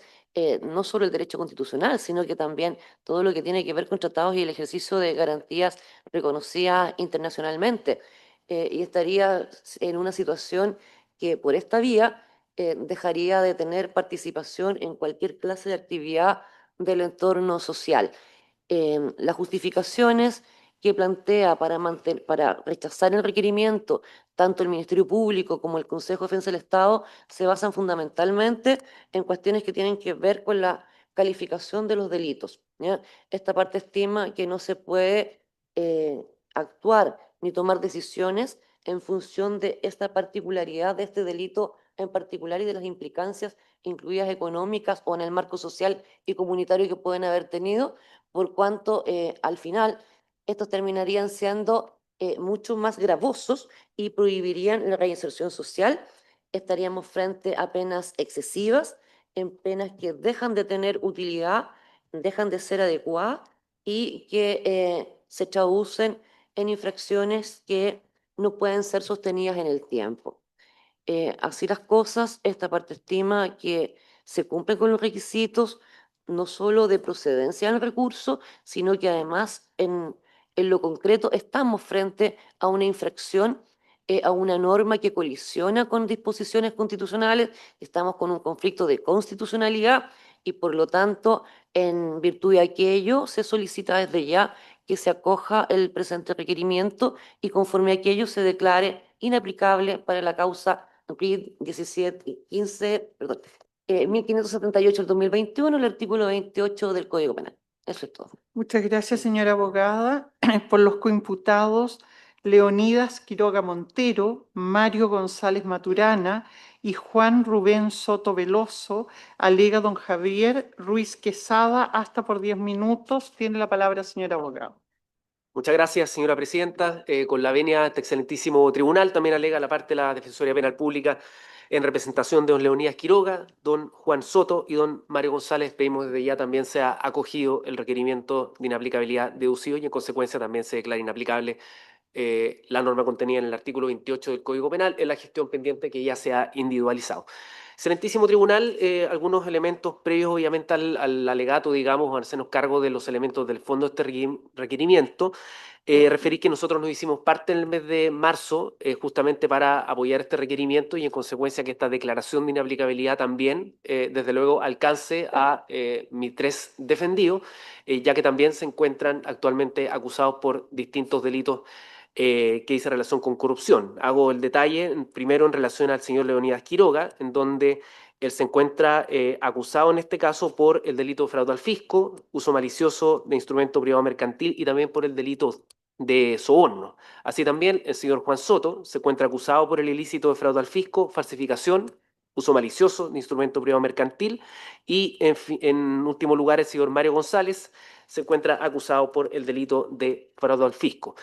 no solo el derecho constitucional, sino que también todo lo que tiene que ver con tratados y el ejercicio de garantías reconocidas internacionalmente. Y estaría en una situación que por esta vía dejaría de tener participación en cualquier clase de actividad del entorno social. Las justificaciones que plantea para rechazar el requerimiento, tanto el Ministerio Público como el Consejo de Defensa del Estado, se basan fundamentalmente en cuestiones que tienen que ver con la calificación de los delitos, ¿ya? Esta parte estima que no se puede actuar ni tomar decisiones en función de esta particularidad de este delito en particular y de las implicancias incluidas económicas o en el marco social y comunitario que pueden haber tenido, por cuanto al final estos terminarían siendo mucho más gravosos y prohibirían la reinserción social. Estaríamos frente a penas excesivas, en penas que dejan de tener utilidad, dejan de ser adecuadas y que se traducen en infracciones que no pueden ser sostenidas en el tiempo. Así las cosas, esta parte estima que se cumplen con los requisitos no solo de procedencia del recurso, sino que además en lo concreto estamos frente a una infracción, a una norma que colisiona con disposiciones constitucionales, estamos con un conflicto de constitucionalidad y por lo tanto, en virtud de aquello, se solicita desde ya que se acoja el presente requerimiento y conforme a aquello se declare inaplicable para la causa RID 1578 del 2021, el artículo 28 del Código Penal. Eso es todo. Muchas gracias, señora abogada. Por los coimputados Leonidas Quiroga Montero, Mario González Maturana y Juan Rubén Soto Veloso, alega don Javier Ruiz Quesada, hasta por 10 minutos. Tiene la palabra, señora abogada. Muchas gracias, señora presidenta. Con la venia de este excelentísimo tribunal, también alega la parte de la Defensoría Penal Pública En representación de don Leonidas Quiroga, don Juan Soto y don Mario González, pedimos desde ya también sea acogido el requerimiento de inaplicabilidad deducido y en consecuencia también se declara inaplicable la norma contenida en el artículo 28 del Código Penal en la gestión pendiente que ya se ha individualizado. Excelentísimo Tribunal, algunos elementos previos obviamente al alegato, digamos, a hacernos cargo de los elementos del fondo de este requerimiento. Referí que nosotros nos hicimos parte en el mes de marzo justamente para apoyar este requerimiento y en consecuencia que esta declaración de inaplicabilidad también, desde luego, alcance a mis tres defendidos, ya que también se encuentran actualmente acusados por distintos delitos que dice relación con corrupción. Hago el detalle primero en relación al señor Leonidas Quiroga, en donde él se encuentra acusado en este caso por el delito de fraude al fisco, uso malicioso de instrumento privado mercantil y también por el delito de soborno. Así también el señor Juan Soto se encuentra acusado por el ilícito de fraude al fisco, falsificación, uso malicioso de instrumento privado mercantil y en último lugar el señor Mario González se encuentra acusado por el delito de fraude al fisco.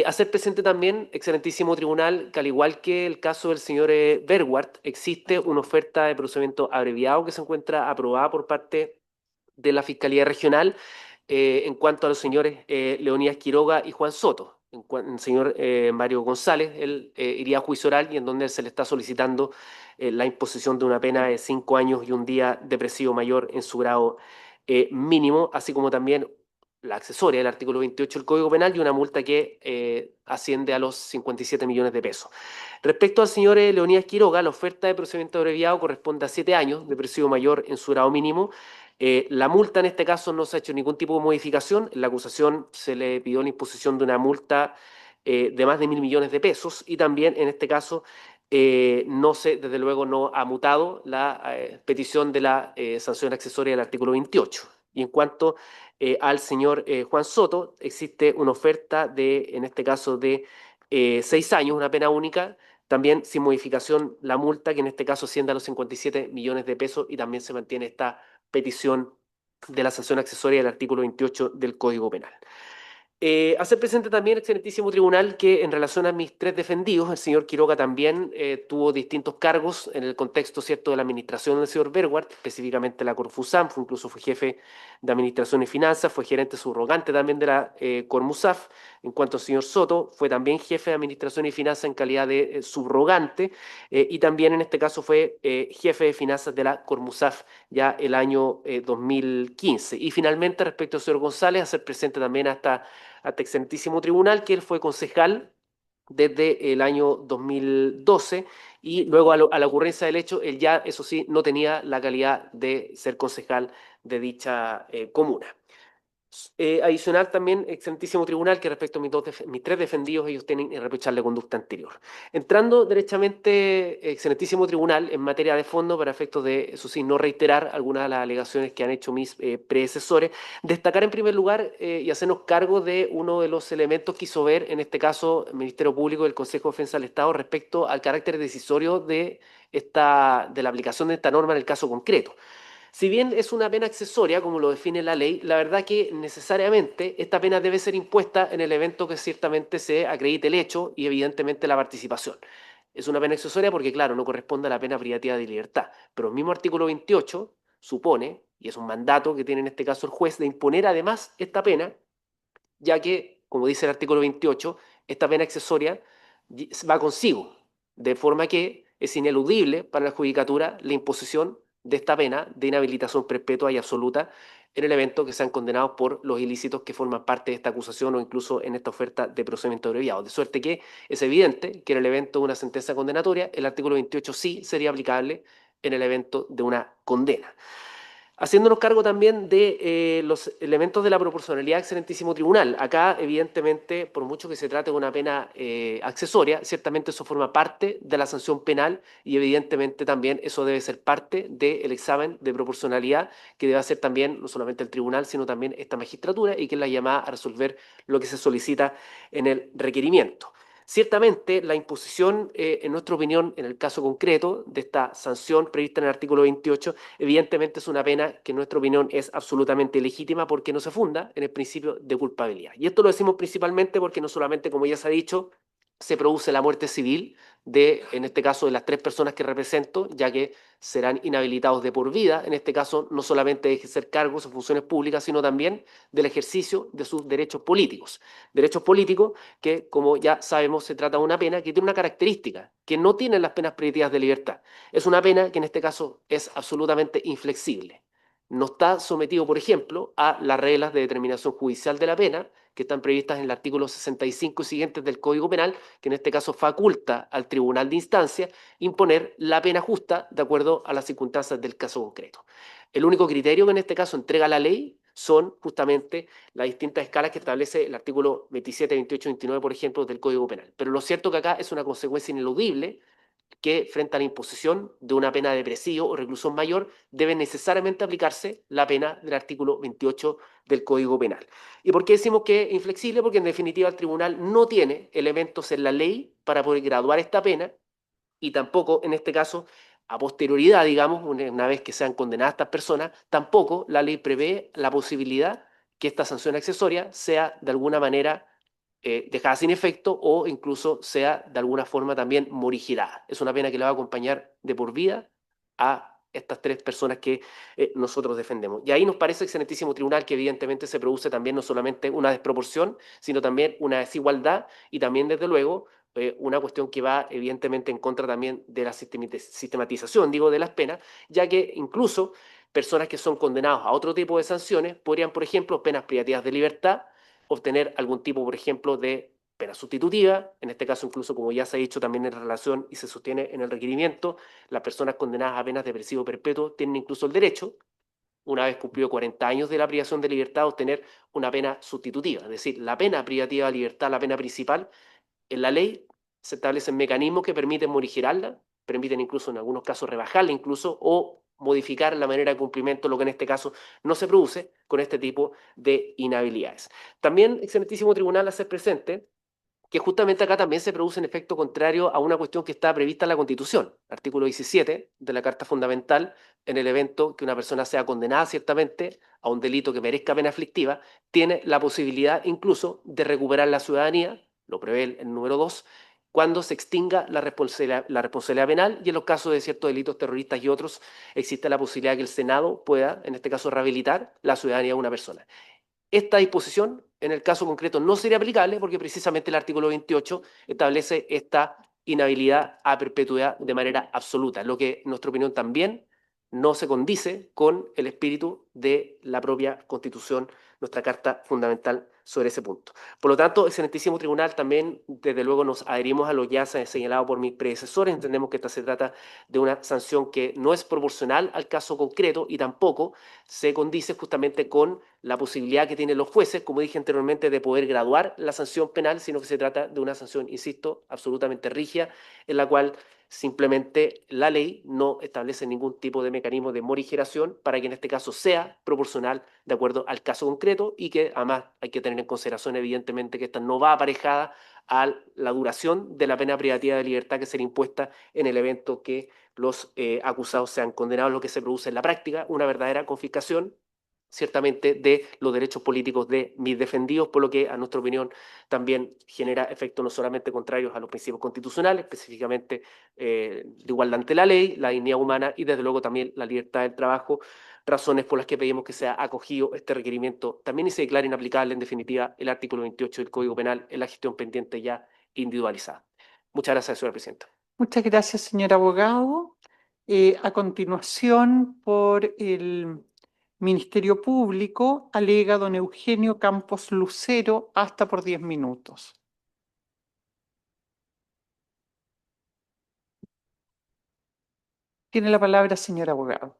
Hacer presente también, excelentísimo tribunal, que al igual que el caso del señor Berwart, existe una oferta de procedimiento abreviado que se encuentra aprobada por parte de la Fiscalía Regional en cuanto a los señores Leonidas Quiroga y Juan Soto. El señor Mario González, él iría a juicio oral y en donde se le está solicitando la imposición de una pena de 5 años y un día de presidio mayor en su grado mínimo, así como también la accesoria del artículo 28 del Código Penal y una multa que asciende a los 57 millones de pesos. Respecto al señor Leonidas Quiroga, la oferta de procedimiento abreviado corresponde a 7 años de presidio mayor en su grado mínimo. La multa en este caso no se ha hecho ningún tipo de modificación. En la acusación se le pidió la imposición de una multa de más de 1.000 millones de pesos y también en este caso desde luego no ha mutado la petición de la sanción accesoria del artículo 28. Y en cuanto al señor Juan Soto, existe una oferta en este caso, de 6 años, una pena única, también sin modificación la multa, que en este caso asciende a los 57 millones de pesos y también se mantiene esta petición de la sanción accesoria del artículo 28 del Código Penal. Hacer presente también, excelentísimo tribunal, que en relación a mis tres defendidos, el señor Quiroga también tuvo distintos cargos en el contexto, ¿cierto?, de la administración del señor Berwart, específicamente la Corfusam, incluso fue jefe de Administración y Finanzas, fue gerente subrogante también de la Cormusaf. En cuanto al señor Soto, fue también jefe de Administración y Finanzas en calidad de subrogante y también en este caso fue jefe de Finanzas de la Cormusaf ya el año 2015. Y finalmente, respecto al señor González, hacer presente también hasta excelentísimo tribunal, que él fue concejal desde el año 2012 y luego a la ocurrencia del hecho, él ya, eso sí, no tenía la calidad de ser concejal de dicha comuna. Adicional también, excelentísimo tribunal, que respecto a mis tres defendidos, ellos tienen irreprochable conducta anterior. Entrando derechamente, excelentísimo tribunal, en materia de fondo, para efectos de, eso sí, no reiterar algunas de las alegaciones que han hecho mis predecesores, destacar en primer lugar y hacernos cargo de uno de los elementos que hizo ver, en este caso, el Ministerio Público del Consejo de Defensa del Estado respecto al carácter decisorio de la aplicación de esta norma en el caso concreto. Si bien es una pena accesoria, como lo define la ley, la verdad que necesariamente esta pena debe ser impuesta en el evento que ciertamente se acredite el hecho y evidentemente la participación. Es una pena accesoria porque, claro, no corresponde a la pena privativa de libertad, pero el mismo artículo 28 supone, y es un mandato que tiene en este caso el juez, de imponer además esta pena, ya que, como dice el artículo 28, esta pena accesoria va consigo, de forma que es ineludible para la judicatura la imposición de esta pena de inhabilitación perpetua y absoluta en el evento que sean condenados por los ilícitos que forman parte de esta acusación o incluso en esta oferta de procedimiento abreviado. De suerte que es evidente que en el evento de una sentencia condenatoria, el artículo 28 sí sería aplicable en el evento de una condena. Haciéndonos cargo también de los elementos de la proporcionalidad, excelentísimo tribunal. Acá, evidentemente, por mucho que se trate de una pena accesoria, ciertamente eso forma parte de la sanción penal y evidentemente también eso debe ser parte del examen de proporcionalidad que debe hacer también no solamente el tribunal, sino también esta magistratura y que es la llamada a resolver lo que se solicita en el requerimiento. Ciertamente, la imposición, en nuestra opinión, en el caso concreto de esta sanción prevista en el artículo 28, evidentemente es una pena que en nuestra opinión es absolutamente ilegítima porque no se funda en el principio de culpabilidad. Y esto lo decimos principalmente porque no solamente, como ya se ha dicho, se produce la muerte civil de, en este caso, de las 3 personas que represento, ya que serán inhabilitados de por vida, en este caso, no solamente de ejercer cargos o funciones públicas, sino también del ejercicio de sus derechos políticos. Derechos políticos que, como ya sabemos, se trata de una pena que tiene una característica, que no tienen las penas privativas de libertad. Es una pena que en este caso es absolutamente inflexible. No está sometido, por ejemplo, a las reglas de determinación judicial de la pena, que están previstas en el artículo 65 y siguientes del Código Penal, que en este caso faculta al tribunal de instancia imponer la pena justa de acuerdo a las circunstancias del caso concreto. El único criterio que en este caso entrega la ley son justamente las distintas escalas que establece el artículo 27, 28, 29, por ejemplo, del Código Penal. Pero lo cierto que acá es una consecuencia ineludible que frente a la imposición de una pena de presidio o reclusión mayor debe necesariamente aplicarse la pena del artículo 28 del Código Penal. ¿Y por qué decimos que es inflexible? Porque en definitiva el tribunal no tiene elementos en la ley para poder graduar esta pena y tampoco en este caso a posterioridad, digamos, una vez que sean condenadas estas personas, tampoco la ley prevé la posibilidad que esta sanción accesoria sea de alguna manera dejada sin efecto o incluso sea de alguna forma también morigerada. Es una pena que le va a acompañar de por vida a estas 3 personas que nosotros defendemos. Y ahí nos parece, excelentísimo tribunal, que evidentemente se produce también no solamente una desproporción, sino también una desigualdad y también, desde luego, una cuestión que va evidentemente en contra también de la sistematización, digo, de las penas, ya que incluso personas que son condenadas a otro tipo de sanciones podrían, por ejemplo, penas privativas de libertad, obtener algún tipo, por ejemplo, de pena sustitutiva, en este caso incluso como ya se ha dicho también en relación y se sostiene en el requerimiento, las personas condenadas a penas de presidio perpetuo tienen incluso el derecho, una vez cumplido 40 años de la privación de libertad, a obtener una pena sustitutiva, es decir, la pena privativa de libertad, la pena principal, en la ley se establecen mecanismos que permiten morigerarla, permiten incluso en algunos casos rebajarla incluso o modificar la manera de cumplimiento, lo que en este caso no se produce con este tipo de inhabilidades. También, excelentísimo tribunal, hace presente que justamente acá también se produce un efecto contrario a una cuestión que está prevista en la Constitución, artículo 17 de la Carta Fundamental, en el evento que una persona sea condenada ciertamente a un delito que merezca pena aflictiva, tiene la posibilidad incluso de recuperar la ciudadanía, lo prevé el número 2, cuando se extinga la responsabilidad penal y en los casos de ciertos delitos terroristas y otros existe la posibilidad que el Senado pueda, en este caso, rehabilitar la ciudadanía de una persona. Esta disposición, en el caso concreto, no sería aplicable porque precisamente el artículo 28 establece esta inhabilidad a perpetuidad de manera absoluta, lo que, en nuestra opinión, también no se condice con el espíritu de la propia Constitución, nuestra Carta Fundamental sobre ese punto. Por lo tanto, excelentísimo tribunal, también desde luego nos adherimos a lo ya señalado por mis predecesores. Entendemos que esta se trata de una sanción que no es proporcional al caso concreto y tampoco se condice justamente con la posibilidad que tienen los jueces, como dije anteriormente, de poder graduar la sanción penal, sino que se trata de una sanción, insisto, absolutamente rígida, en la cual simplemente la ley no establece ningún tipo de mecanismo de morigeración para que en este caso sea proporcional de acuerdo al caso concreto y que además hay que tener en consideración evidentemente que esta no va aparejada a la duración de la pena privativa de libertad que será impuesta en el evento que los acusados sean condenados, lo que se produce en la práctica, una verdadera confiscación ciertamente de los derechos políticos de mis defendidos, por lo que a nuestra opinión también genera efectos no solamente contrarios a los principios constitucionales, específicamente de igualdad ante la ley, la dignidad humana y desde luego también la libertad del trabajo, razones por las que pedimos que sea acogido este requerimiento también y se declare inaplicable en definitiva el artículo 28 del Código Penal en la gestión pendiente ya individualizada. Muchas gracias, señora presidenta. Muchas gracias, señor abogado. A continuación, por el Ministerio Público, alega don Eugenio Campos Lucero, hasta por 10 minutos. Tiene la palabra, señor abogado.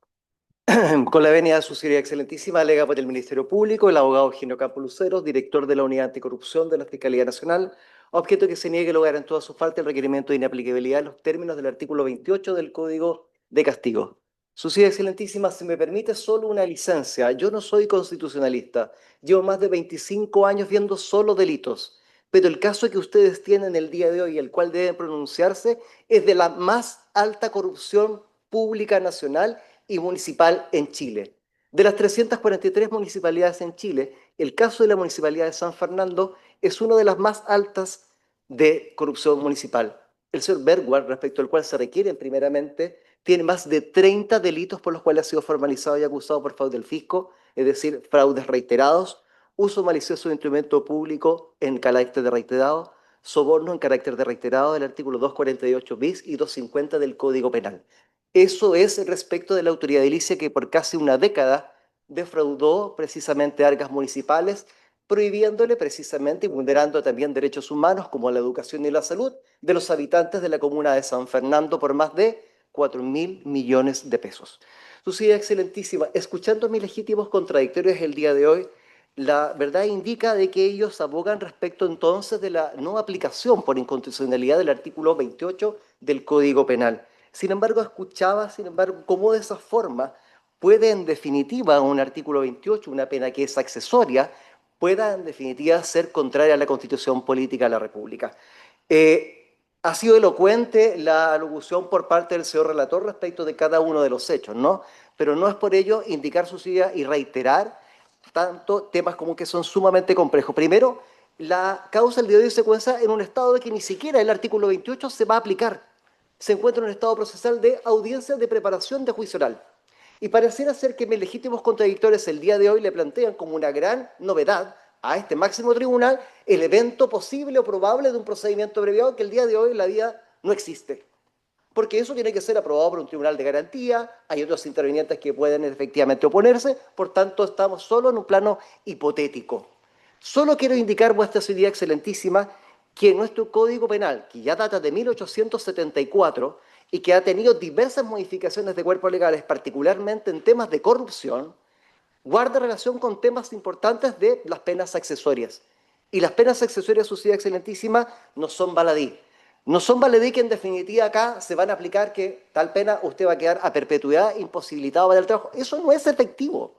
Con la venia de su señoría excelentísima, alega por el Ministerio Público el abogado Eugenio Campos Lucero, director de la Unidad Anticorrupción de la Fiscalía Nacional, objeto que se niegue lugar en toda su falta el requerimiento de inaplicabilidad de los términos del artículo 28 del Código de Castigo. Su señoría excelentísima, si me permite solo una licencia, yo no soy constitucionalista, llevo más de 25 años viendo solo delitos, pero el caso que ustedes tienen el día de hoy, el cual deben pronunciarse, es de la más alta corrupción pública nacional y municipal en Chile. De las 343 municipalidades en Chile, el caso de la Municipalidad de San Fernando es una de las más altas de corrupción municipal. El señor Bergward, respecto al cual se requieren primeramente, tiene más de 30 delitos por los cuales ha sido formalizado y acusado por fraude del fisco, es decir, fraudes reiterados, uso malicioso de instrumento público en carácter de reiterado, soborno en carácter de reiterado del artículo 248 bis y 250 del Código Penal. Eso es respecto de la autoridad edilicia que por casi una década defraudó precisamente arcas municipales, prohibiéndole precisamente y vulnerando también derechos humanos como la educación y la salud de los habitantes de la comuna de San Fernando por más de 4.000 millones de pesos. Su señoría excelentísima, escuchando mis legítimos contradictorios el día de hoy, la verdad indica de que ellos abogan respecto entonces de la no aplicación por inconstitucionalidad del artículo 28 del Código Penal. Sin embargo, escuchaba, cómo de esa forma puede en definitiva un artículo 28, una pena que es accesoria, pueda en definitiva ser contraria a la Constitución Política de la República. Ha sido elocuente la alocución por parte del señor relator respecto de cada uno de los hechos, ¿no? Pero no es por ello indicar su idea y reiterar tanto temas como que son sumamente complejos. Primero, la causa del día de hoy se encuentra en un estado de que ni siquiera el artículo 28 se va a aplicar. Se encuentra en un estado procesal de audiencia de preparación de juicio oral. Y pareciera ser que mis legítimos contradictores el día de hoy le plantean como una gran novedad a este máximo tribunal el evento posible o probable de un procedimiento abreviado que el día de hoy en la vida no existe. Porque eso tiene que ser aprobado por un tribunal de garantía, hay otros intervinientes que pueden efectivamente oponerse, por tanto estamos solo en un plano hipotético. Solo quiero indicar, vuestra señoría excelentísima, que nuestro Código Penal, que ya data de 1874 y que ha tenido diversas modificaciones de cuerpos legales, particularmente en temas de corrupción, guarda relación con temas importantes de las penas accesorias. Y las penas accesorias, su señoría excelentísima, no son baladí. No son baladí que en definitiva acá se van a aplicar que tal pena usted va a quedar a perpetuidad imposibilitado para el trabajo. Eso no es efectivo.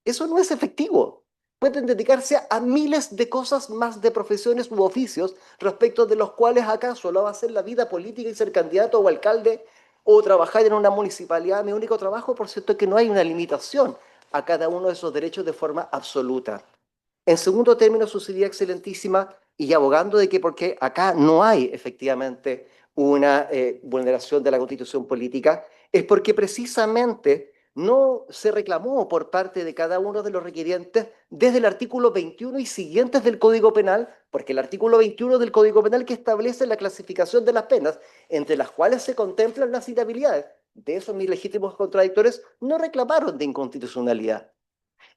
Eso no es efectivo. Pueden dedicarse a miles de cosas más de profesiones u oficios respecto de los cuales acá solo va a ser la vida política y ser candidato o alcalde o trabajar en una municipalidad. Mi único trabajo, por cierto, es que no hay una limitación a cada uno de esos derechos de forma absoluta. En segundo término, su señoría excelentísima, y abogando de que porque acá no hay efectivamente una vulneración de la Constitución política, es porque precisamente no se reclamó por parte de cada uno de los requirientes desde el artículo 21 y siguientes del Código Penal, porque el artículo 21 del Código Penal que establece la clasificación de las penas, entre las cuales se contemplan las inhabilidades. De esos mis legítimos contradictores no reclamaron de inconstitucionalidad.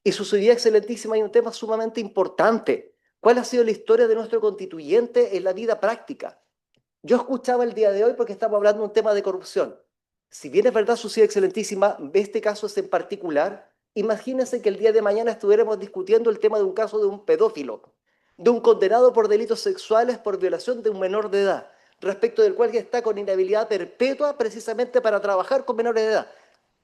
Y su señoría excelentísima, hay un tema sumamente importante. ¿Cuál ha sido la historia de nuestro constituyente en la vida práctica? Yo escuchaba el día de hoy porque estamos hablando de un tema de corrupción. Si bien es verdad, su señoría excelentísima, este caso es en particular, imagínense que el día de mañana estuviéramos discutiendo el tema de un caso de un pedófilo, de un condenado por delitos sexuales por violación de un menor de edad, respecto del cual está con inhabilidad perpetua precisamente para trabajar con menores de edad.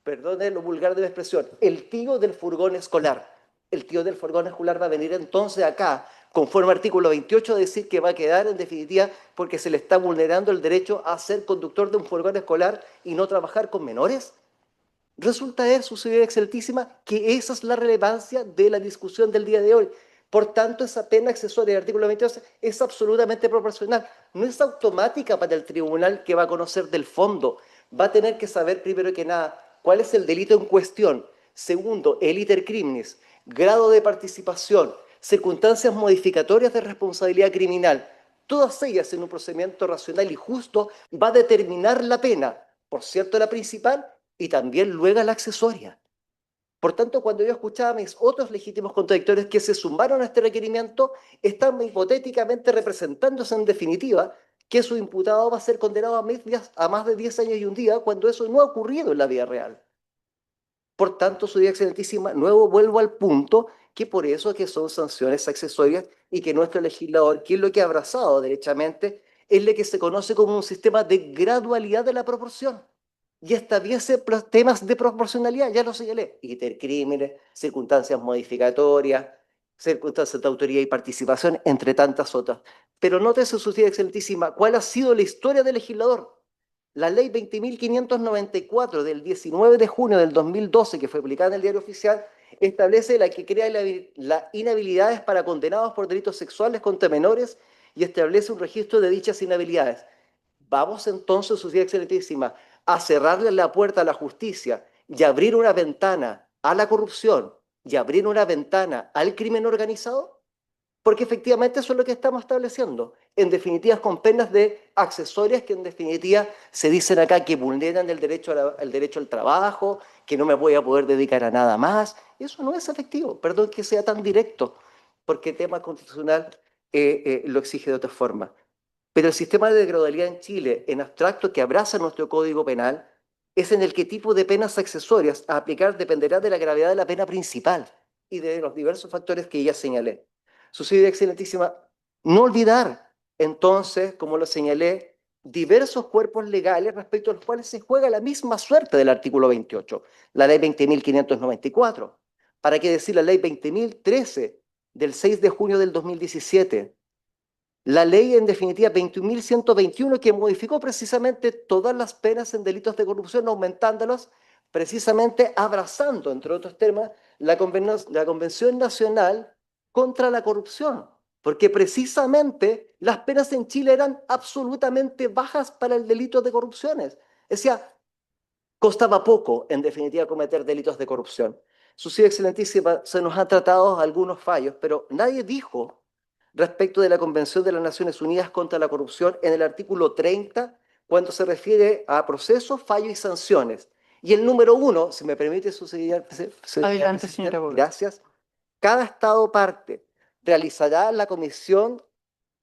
Perdone lo vulgar de la expresión, el tío del furgón escolar. El tío del furgón escolar va a venir entonces acá, conforme al artículo 28, a decir que va a quedar en definitiva porque se le está vulnerando el derecho a ser conductor de un furgón escolar y no trabajar con menores. Resulta su señoría excelentísima, que esa es la relevancia de la discusión del día de hoy. Por tanto, esa pena accesoria del artículo 22 es absolutamente proporcional. No es automática para el tribunal que va a conocer del fondo. Va a tener que saber, primero que nada, cuál es el delito en cuestión. Segundo, el iter criminis, grado de participación, circunstancias modificatorias de responsabilidad criminal. Todas ellas en un procedimiento racional y justo va a determinar la pena, por cierto, la principal y también luego la accesoria. Por tanto, cuando yo escuchaba a mis otros legítimos contradictores que se sumaron a este requerimiento, están hipotéticamente representándose en definitiva que su imputado va a ser condenado a más de 10 años y un día, cuando eso no ha ocurrido en la vida real. Por tanto, su señoría excelentísima, nuevo vuelvo al punto que por eso que son sanciones accesorias y que nuestro legislador, que es lo que ha abrazado derechamente, es lo que se conoce como un sistema de gradualidad de la proporción. Y establece temas de proporcionalidad, ya lo señalé, intercrímenes, circunstancias modificatorias, circunstancias de autoría y participación, entre tantas otras. Pero nótese, su señoría excelentísima, cuál ha sido la historia del legislador. La ley 20.594 del 19 de junio del 2012, que fue publicada en el Diario Oficial, establece la que crea las inhabilidades para condenados por delitos sexuales contra menores y establece un registro de dichas inhabilidades. Vamos entonces, Su Señoría Excelentísima, a cerrarle la puerta a la justicia y abrir una ventana a la corrupción y abrir una ventana al crimen organizado, porque efectivamente eso es lo que estamos estableciendo. En definitiva, con penas de accesorias que en definitiva se dicen acá que vulneran el derecho, el derecho al trabajo, que no me voy a poder dedicar a nada más. Eso no es efectivo, perdón que sea tan directo, porque el tema constitucional lo exige de otra forma. Pero el sistema de gradualidad en Chile, en abstracto, que abraza nuestro Código Penal, es en el que tipo de penas accesorias a aplicar dependerá de la gravedad de la pena principal y de los diversos factores que ya señalé. Su Señoría Excelentísima, no olvidar, entonces, como lo señalé, diversos cuerpos legales respecto a los cuales se juega la misma suerte del artículo 28, la ley 20.594. ¿Para qué decir la ley 20.013 del 6 de junio del 2017? La ley, en definitiva, 21.121, que modificó precisamente todas las penas en delitos de corrupción, aumentándolas, precisamente abrazando, entre otros temas, la Convención Nacional contra la Corrupción, porque precisamente las penas en Chile eran absolutamente bajas para el delito de corrupciones. Es decir, costaba poco, en definitiva, cometer delitos de corrupción. Su Señoría Excelentísima, se nos han tratado algunos fallos, pero nadie dijo respecto de la Convención de las Naciones Unidas contra la Corrupción en el artículo 30, cuando se refiere a procesos, fallos y sanciones. Y el número 1, si me permite, su señor Adelante, señora abogada. gracias. Cada Estado parte realizará la comisión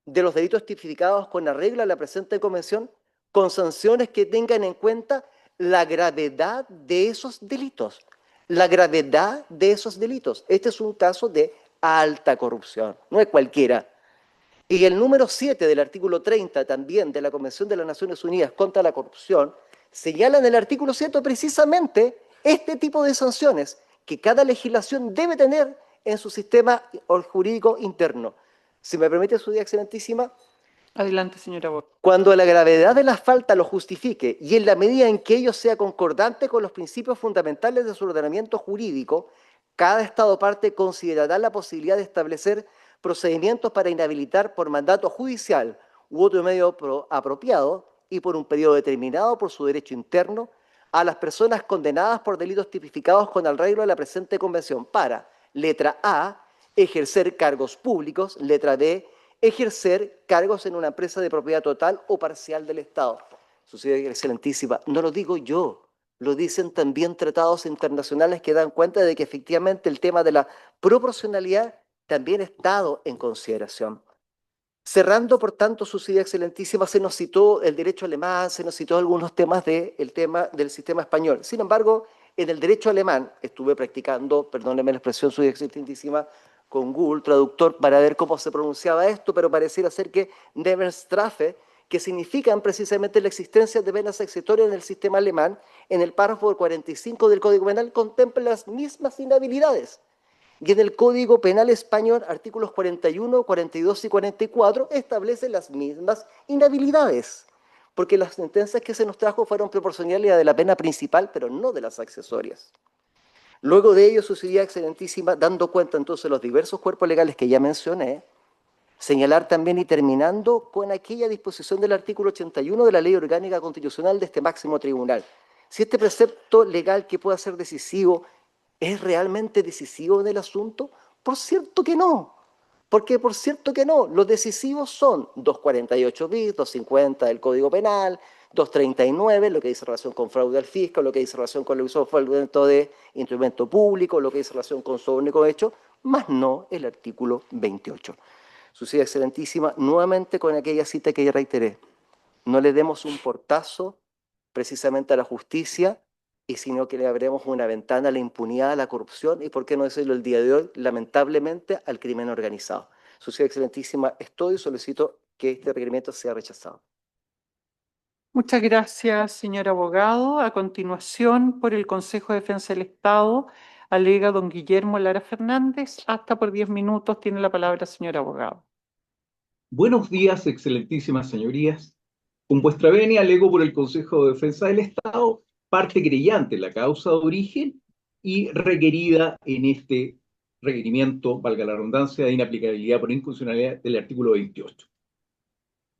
de los delitos tipificados con arreglo a la presente convención con sanciones que tengan en cuenta la gravedad de esos delitos. La gravedad de esos delitos. Este es un caso de alta corrupción, no es cualquiera. Y el número 7 del artículo 30 también de la Convención de las Naciones Unidas contra la Corrupción señala en el artículo 7 precisamente este tipo de sanciones que cada legislación debe tener en su sistema jurídico interno. Si me permite, Su Señoría Excelentísima, Adelante, señora abogada. cuando la gravedad de la falta lo justifique y en la medida en que ello sea concordante con los principios fundamentales de su ordenamiento jurídico, cada Estado parte considerará la posibilidad de establecer procedimientos para inhabilitar por mandato judicial u otro medio apropiado y por un periodo determinado por su derecho interno a las personas condenadas por delitos tipificados con arreglo a la presente convención para, letra A, ejercer cargos públicos, letra B, ejercer cargos en una empresa de propiedad total o parcial del Estado. Su Señoría Excelentísima, no lo digo yo, lo dicen también tratados internacionales que dan cuenta de que efectivamente el tema de la proporcionalidad también ha estado en consideración. Cerrando, por tanto, Su Señoría Excelentísima, se nos citó el derecho alemán, se nos citó algunos temas tema del sistema español. Sin embargo, en el derecho alemán estuve practicando, perdóneme la expresión, Su Señoría Excelentísima, con Google Traductor para ver cómo se pronunciaba esto, pero pareciera ser que Nebenstrafe, que significan precisamente la existencia de penas accesorias en el sistema alemán, en el párrafo 45 del Código Penal contempla las mismas inhabilidades. Y en el Código Penal español, artículos 41, 42 y 44, establece las mismas inhabilidades, porque las sentencias que se nos trajo fueron proporcionales a de la pena principal, pero no de las accesorias. Luego de ello, Su Señoría Excelentísima, dando cuenta entonces de los diversos cuerpos legales que ya mencioné, señalar también y terminando con aquella disposición del artículo 81 de la Ley Orgánica Constitucional de este máximo tribunal. Si este precepto legal que pueda ser decisivo ¿es realmente decisivo en el asunto? Por cierto que no. Porque por cierto que no. Los decisivos son 248 bis, 250 del Código Penal, 239, lo que dice relación con fraude al fisco, lo que dice relación con el uso fraudulento de instrumento público, lo que dice relación con soborno hecho, más no el artículo 28. Su Señoría Excelentísima, nuevamente con aquella cita que ya reiteré, no le demos un portazo precisamente a la justicia, y sino que le abremos una ventana a la impunidad, a la corrupción y, por qué no decirlo el día de hoy, lamentablemente, al crimen organizado. Su Señoría Excelentísima, estoy y solicito que este requerimiento sea rechazado. Muchas gracias, señor abogado. A continuación, por el Consejo de Defensa del Estado, alega don Guillermo Lara Fernández. Hasta por 10 minutos tiene la palabra, señor abogado. Buenos días, excelentísimas señorías. Con vuestra venia alego por el Consejo de Defensa del Estado, parte creyente en la causa de origen y requerida en este requerimiento, valga la redundancia, de inaplicabilidad por inconstitucionalidad del artículo 28.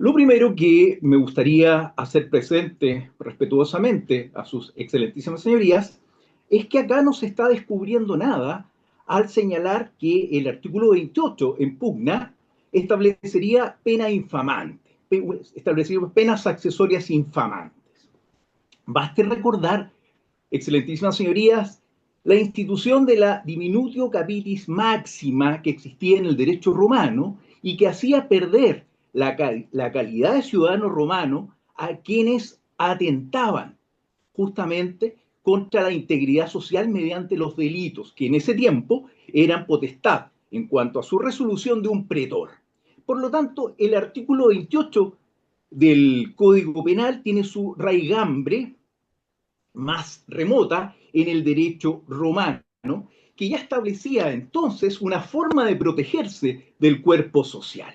Lo primero que me gustaría hacer presente respetuosamente a sus excelentísimas señorías es que acá no se está descubriendo nada al señalar que el artículo 28 en pugna establecería pena infamante, establecería penas accesorias infamantes. Baste recordar, excelentísimas señorías, la institución de la diminutio capitis máxima que existía en el derecho romano y que hacía perder la calidad de ciudadano romano a quienes atentaban justamente contra la integridad social mediante los delitos, que en ese tiempo eran potestad en cuanto a su resolución de un pretor. Por lo tanto, el artículo 28 del Código Penal tiene su raigambre más remota en el derecho romano, que ya establecía entonces una forma de protegerse del cuerpo social.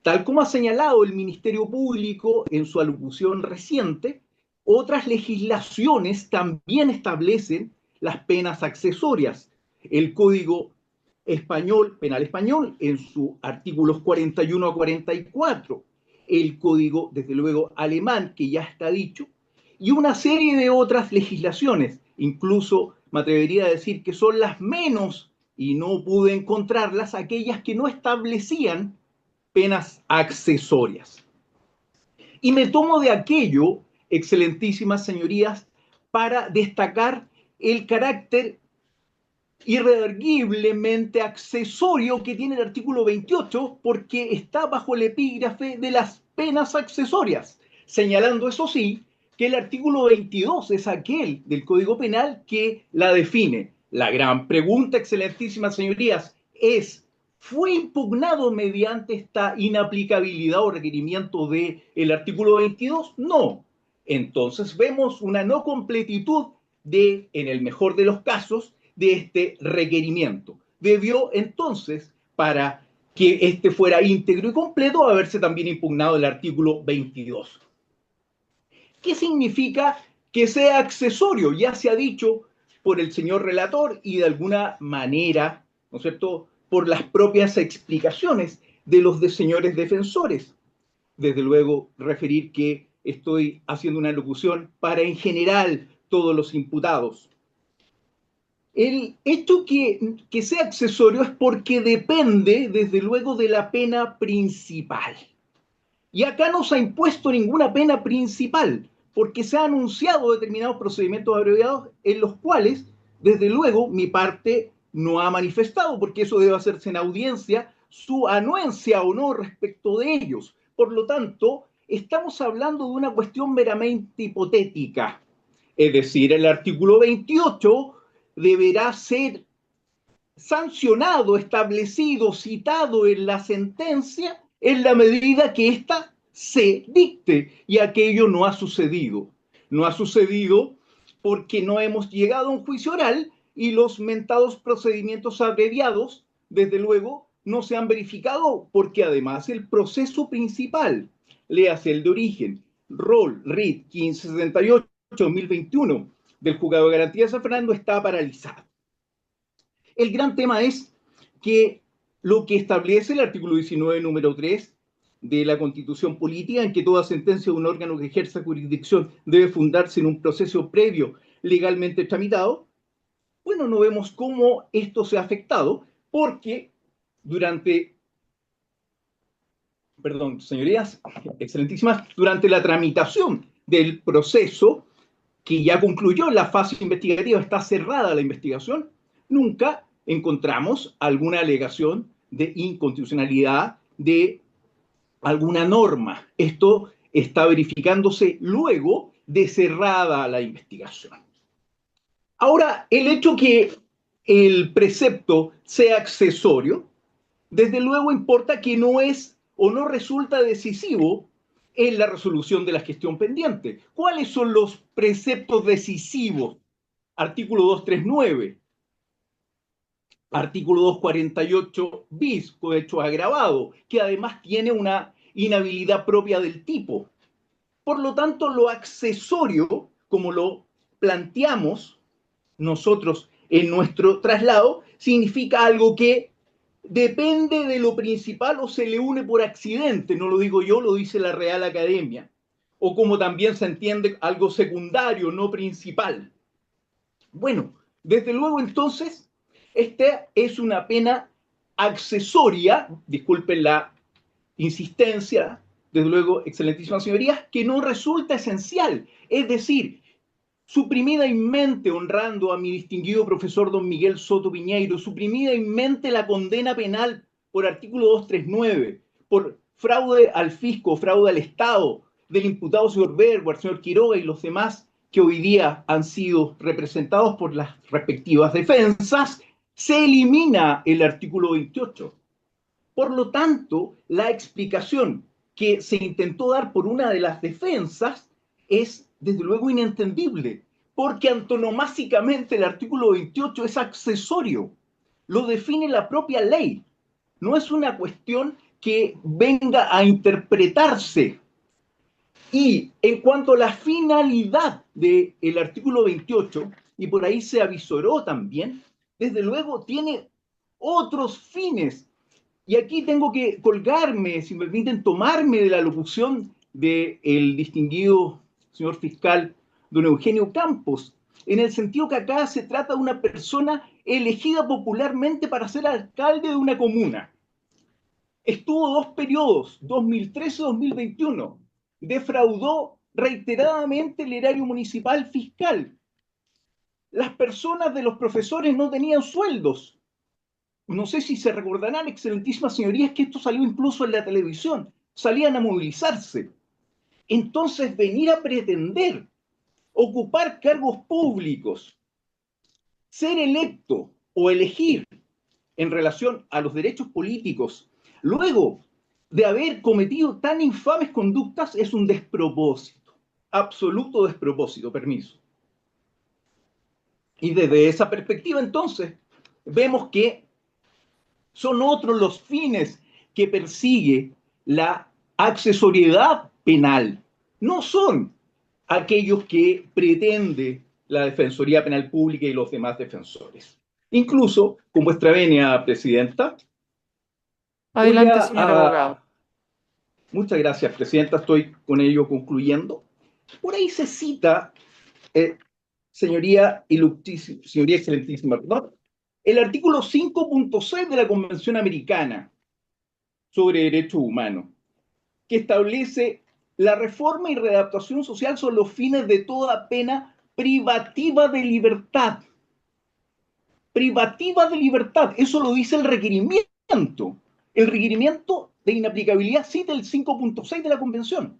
Tal como ha señalado el Ministerio Público en su alocución reciente, otras legislaciones también establecen las penas accesorias. El Código Español, Penal Español, en sus artículos 41 a 44, el Código, desde luego, alemán, que ya está dicho, y una serie de otras legislaciones, incluso me atrevería a decir que son las menos, y no pude encontrarlas, aquellas que no establecían penas accesorias. Y me tomo de aquello, excelentísimas señorías, para destacar el carácter irredarguiblemente accesorio que tiene el artículo 28, porque está bajo el epígrafe de las penas accesorias, señalando, eso sí, que el artículo 22 es aquel del Código Penal que la define. La gran pregunta, excelentísimas señorías, es: ¿fue impugnado mediante esta inaplicabilidad o requerimiento del artículo 22? No. Entonces vemos una no completitud de, en el mejor de los casos, de este requerimiento. Debió entonces, para que este fuera íntegro y completo, haberse también impugnado el artículo 22. ¿Qué significa que sea accesorio? Ya se ha dicho por el señor relator y de alguna manera, ¿no es cierto?, por las propias explicaciones de los señores defensores. Desde luego, referir que estoy haciendo una locución para en general todos los imputados. El hecho que sea accesorio es porque depende, desde luego, de la pena principal. Y acá no se ha impuesto ninguna pena principal, porque se han anunciado determinados procedimientos abreviados en los cuales, desde luego, mi parte no ha manifestado, porque eso debe hacerse en audiencia, su anuencia o no respecto de ellos. Por lo tanto, estamos hablando de una cuestión meramente hipotética. Es decir, el artículo 28 deberá ser sancionado, establecido, citado en la sentencia en la medida que ésta se dicte, y aquello no ha sucedido. No ha sucedido porque no hemos llegado a un juicio oral y los mentados procedimientos abreviados, desde luego, no se han verificado, porque además el proceso principal, léase el de origen, rol, RIT 1578-2021 del Juzgado de Garantía de San Fernando, está paralizado. El gran tema es que lo que establece el artículo 19, número 3 de la Constitución Política, en que toda sentencia de un órgano que ejerza jurisdicción debe fundarse en un proceso previo legalmente tramitado, bueno, no vemos cómo esto se ha afectado, porque señorías excelentísimas, durante la tramitación del proceso, que ya concluyó la fase investigativa, está cerrada la investigación, nunca encontramos alguna alegación de inconstitucionalidad de alguna norma. Esto está verificándose luego de cerrada la investigación. Ahora, el hecho que el precepto sea accesorio, desde luego importa que no es o no resulta decisivo en la resolución de la gestión pendiente. ¿Cuáles son los preceptos decisivos? Artículo 239, artículo 248 bis, cohecho agravado, que además tiene una inhabilidad propia del tipo. Por lo tanto, lo accesorio, como lo planteamos nosotros en nuestro traslado, significa algo que depende de lo principal o se le une por accidente, no lo digo yo, lo dice la Real Academia, o como también se entiende, algo secundario, no principal. Bueno, desde luego entonces, esta es una pena accesoria, disculpen la insistencia, desde luego, excelentísimas señorías, que no resulta esencial, es decir, suprimida en mente, honrando a mi distinguido profesor don Miguel Soto Piñeiro, suprimida en mente la condena penal por artículo 239, por fraude al fisco, fraude al Estado, del imputado señor Bergward, señor Quiroga y los demás que hoy día han sido representados por las respectivas defensas, se elimina el artículo 28. Por lo tanto, la explicación que se intentó dar por una de las defensas es, desde luego, inentendible, porque antonomásicamente el artículo 28 es accesorio, lo define la propia ley, no es una cuestión que venga a interpretarse. Y en cuanto a la finalidad del artículo 28, y por ahí se avisoró también, desde luego tiene otros fines. Y aquí tengo que colgarme, si me permiten, tomarme de la locución del distinguido señor fiscal don Eugenio Campos, en el sentido que acá se trata de una persona elegida popularmente para ser alcalde de una comuna. Estuvo 2 periodos, 2013-2021, defraudó reiteradamente el erario municipal fiscal. Las personas de los profesores no tenían sueldos. No sé si se recordarán, excelentísimas señorías, que esto salió incluso en la televisión. Salían a movilizarse. Entonces, venir a pretender ocupar cargos públicos, ser electo o elegir en relación a los derechos políticos, luego de haber cometido tan infames conductas, es un despropósito, absoluto despropósito, permiso. Y desde esa perspectiva, entonces, vemos que son otros los fines que persigue la accesoriedad penal. No son aquellos que pretende la Defensoría Penal Pública y los demás defensores. Incluso, con vuestra venia, presidenta. Adelante, señor abogado. Muchas gracias, presidenta. Estoy con ello concluyendo. Por ahí se cita, señoría excelentísima, perdón, el artículo 5.6 de la Convención Americana sobre Derechos Humanos, que establece la reforma y readaptación social son los fines de toda pena privativa de libertad. Privativa de libertad, eso lo dice el requerimiento. El requerimiento de inaplicabilidad cita el 5.6 de la Convención.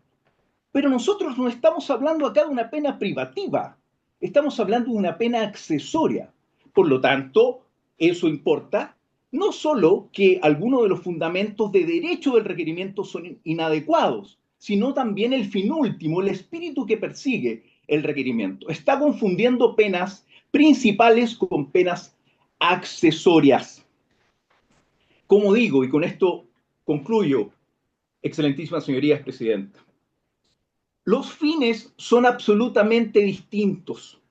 Pero nosotros no estamos hablando acá de una pena privativa, estamos hablando de una pena accesoria. Por lo tanto, eso importa no solo que algunos de los fundamentos de derecho del requerimiento son inadecuados, sino también el fin último, el espíritu que persigue el requerimiento. Está confundiendo penas principales con penas accesorias. Como digo, y con esto concluyo, excelentísimas señorías, presidenta, los fines son absolutamente distintos.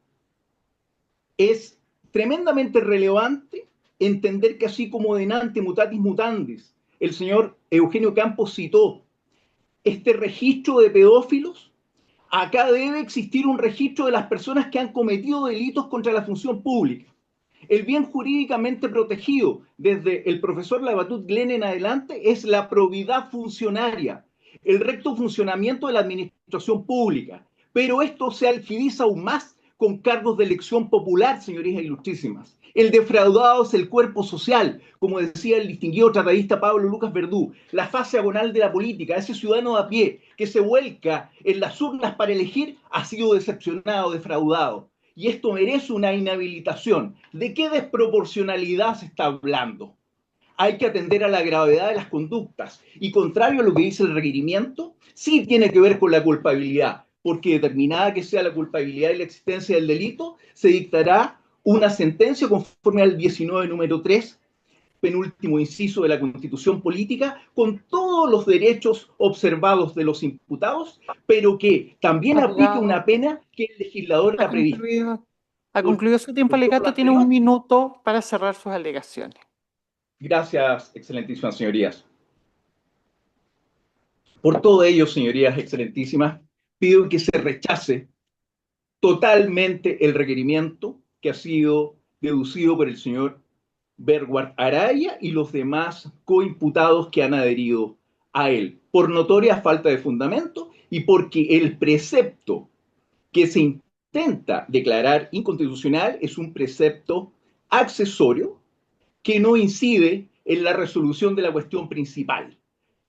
Es tremendamente relevante entender que así como denante mutatis mutandis, el señor Eugenio Campos citó este registro de pedófilos, acá debe existir un registro de las personas que han cometido delitos contra la función pública. El bien jurídicamente protegido desde el profesor Labatut Glen en adelante es la probidad funcionaria, el recto funcionamiento de la administración pública. Pero esto se alquidiza aún más con cargos de elección popular, señorías ilustrísimas. El defraudado es el cuerpo social, como decía el distinguido tratadista Pablo Lucas Verdú, la fase agonal de la política, ese ciudadano de a pie que se vuelca en las urnas para elegir ha sido decepcionado, defraudado. Y esto merece una inhabilitación. ¿De qué desproporcionalidad se está hablando? Hay que atender a la gravedad de las conductas. Y contrario a lo que dice el requerimiento, sí tiene que ver con la culpabilidad, porque determinada que sea la culpabilidad y la existencia del delito, se dictará una sentencia conforme al 19 número 3, penúltimo inciso de la Constitución Política, con todos los derechos observados de los imputados, pero que también aplique una pena que el legislador ha previsto. Ha concluido su tiempo alegato, tiene un minuto para cerrar sus alegaciones. Gracias, excelentísimas señorías. Por todo ello, señorías excelentísimas, pido que se rechace totalmente el requerimiento que ha sido deducido por el señor Berward Araya y los demás coimputados que han adherido a él, por notoria falta de fundamento y porque el precepto que se intenta declarar inconstitucional es un precepto accesorio que no incide en la resolución de la cuestión principal.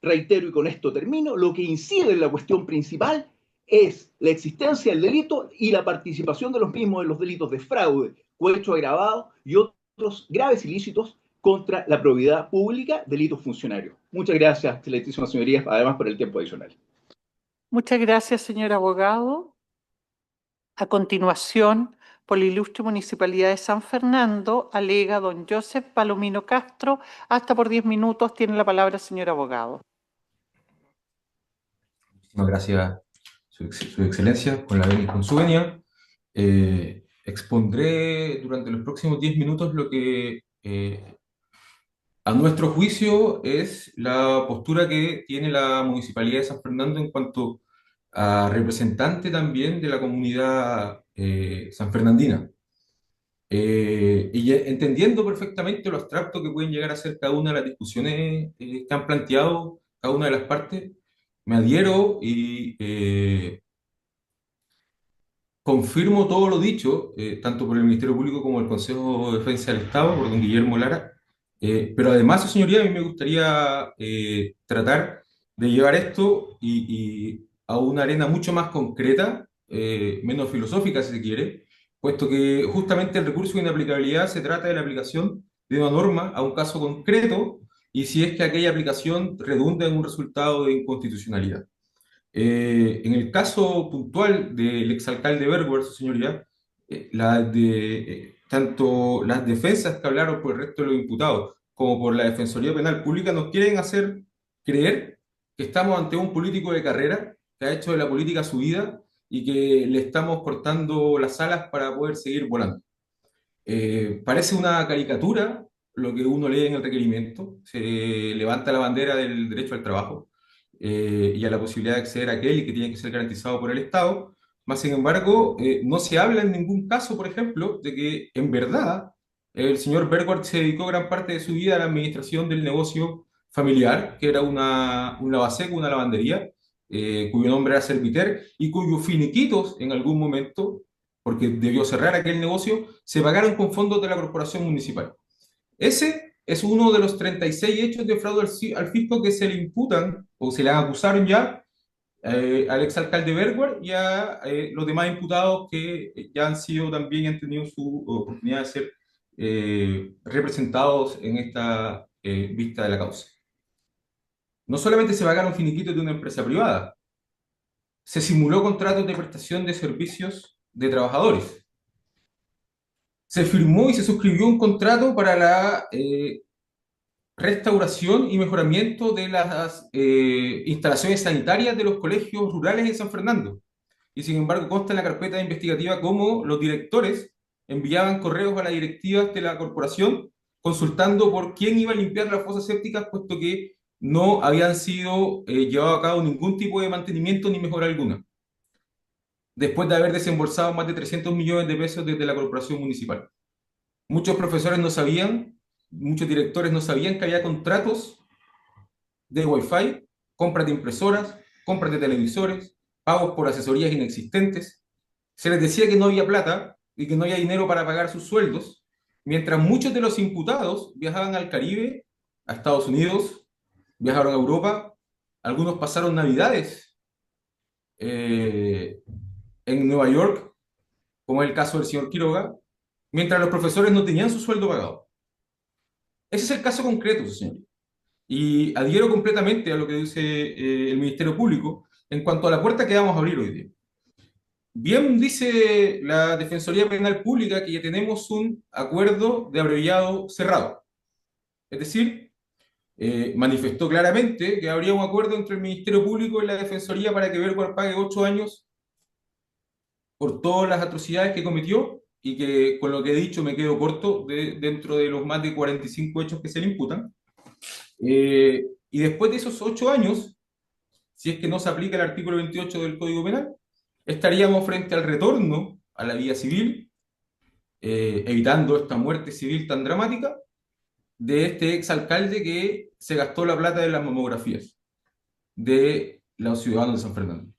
Reitero y con esto termino, lo que incide en la cuestión principal es la existencia del delito y la participación de los mismos en los delitos de fraude, cohecho agravado y otros graves ilícitos contra la probidad pública, delitos funcionarios. Muchas gracias, excelentísimas señorías, además por el tiempo adicional. Muchas gracias, señor abogado. A continuación, por la ilustre Municipalidad de San Fernando, alega don Joseph Palomino Castro. Hasta por 10 minutos tiene la palabra, señor abogado. Muchísimas gracias, Su Excelencia, con su venia. Expondré durante los próximos 10 minutos lo que, a nuestro juicio, es la postura que tiene la Municipalidad de San Fernando en cuanto a representante también de la comunidad sanfernandina. Y entendiendo perfectamente lo abstracto que pueden llegar a ser cada una de las discusiones que han planteado cada una de las partes, me adhiero y confirmo todo lo dicho, tanto por el Ministerio Público como el Consejo de Defensa del Estado, por don Guillermo Lara. Pero además, señoría, a mí me gustaría tratar de llevar esto y a una arena mucho más concreta, menos filosófica, si se quiere, puesto que justamente el recurso de inaplicabilidad se trata de la aplicación de una norma a un caso concreto y si es que aquella aplicación redunda en un resultado de inconstitucionalidad. En el caso puntual del exalcalde Berwer, su señoría, tanto las defensas que hablaron por el resto de los imputados como por la Defensoría Penal Pública nos quieren hacer creer que estamos ante un político de carrera que ha hecho de la política su vida y que le estamos cortando las alas para poder seguir volando. Parece una caricatura lo que uno lee en el requerimiento. Se levanta la bandera del derecho al trabajo y a la posibilidad de acceder a aquel y que tiene que ser garantizado por el Estado. Más sin embargo, no se habla en ningún caso, por ejemplo, de que en verdad el señor Bergward se dedicó gran parte de su vida a la administración del negocio familiar, que era una lavaseca, una lavandería, cuyo nombre era Serviter y cuyos finiquitos en algún momento, porque debió cerrar aquel negocio, se pagaron con fondos de la corporación municipal. Ese es uno de los 36 hechos de fraude al fisco que se le imputan o se le acusaron ya al exalcalde Bergward y a los demás imputados que ya han sido también y han tenido su oportunidad de ser representados en esta vista de la causa. No solamente se pagaron finiquitos de una empresa privada, se simuló contratos de prestación de servicios de trabajadores. Se firmó y se suscribió un contrato para la restauración y mejoramiento de las instalaciones sanitarias de los colegios rurales en San Fernando. Y sin embargo consta en la carpeta investigativa cómo los directores enviaban correos a las directivas de la corporación consultando por quién iba a limpiar las fosas sépticas, puesto que no habían sido llevado a cabo ningún tipo de mantenimiento ni mejora alguna, después de haber desembolsado más de 300 millones de pesos desde la corporación municipal. Muchos profesores no sabían, muchos directores no sabían que había contratos de Wi-Fi, compras de impresoras, compras de televisores, pagos por asesorías inexistentes. Se les decía que no había plata y que no había dinero para pagar sus sueldos, mientras muchos de los imputados viajaban al Caribe, a Estados Unidos, viajaron a Europa, algunos pasaron Navidades en Nueva York, como es el caso del señor Quiroga, mientras los profesores no tenían su sueldo pagado. Ese es el caso concreto, señor. Y adhiero completamente a lo que dice el Ministerio Público en cuanto a la puerta que vamos a abrir hoy día. Bien dice la Defensoría Penal Pública que ya tenemos un acuerdo de abreviado cerrado. Es decir, manifestó claramente que habría un acuerdo entre el Ministerio Público y la Defensoría para que Bergward pague 8 años por todas las atrocidades que cometió y que con lo que he dicho me quedo corto dentro de los más de 45 hechos que se le imputan. Y después de esos 8 años, si es que no se aplica el artículo 28 del Código Penal, estaríamos frente al retorno a la vía civil, evitando esta muerte civil tan dramática de este exalcalde que se gastó la plata de las mamografías de los ciudadanos de San Fernando.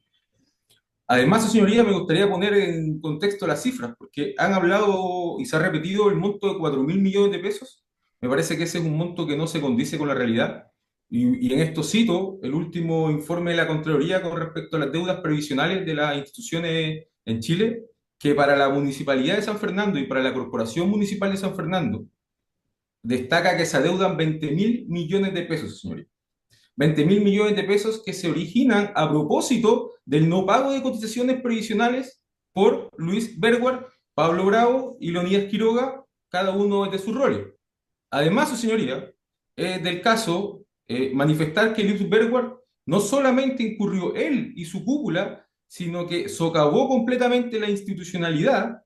Además, señoría, me gustaría poner en contexto las cifras, porque han hablado y se ha repetido el monto de 4.000 millones de pesos. Me parece que ese es un monto que no se condice con la realidad. Y en esto cito el último informe de la Contraloría con respecto a las deudas previsionales de las instituciones en Chile, que para la Municipalidad de San Fernando y para la Corporación Municipal de San Fernando destaca que se adeudan 20.000 millones de pesos, señoría. 20.000 millones de pesos que se originan a propósito del no pago de cotizaciones previsionales por Luis Bergward, Pablo Bravo y Leonidas Quiroga, cada uno de sus roles. Además, su señoría, del caso, manifestar que Luis Bergward no solamente incurrió él y su cúpula, sino que socavó completamente la institucionalidad,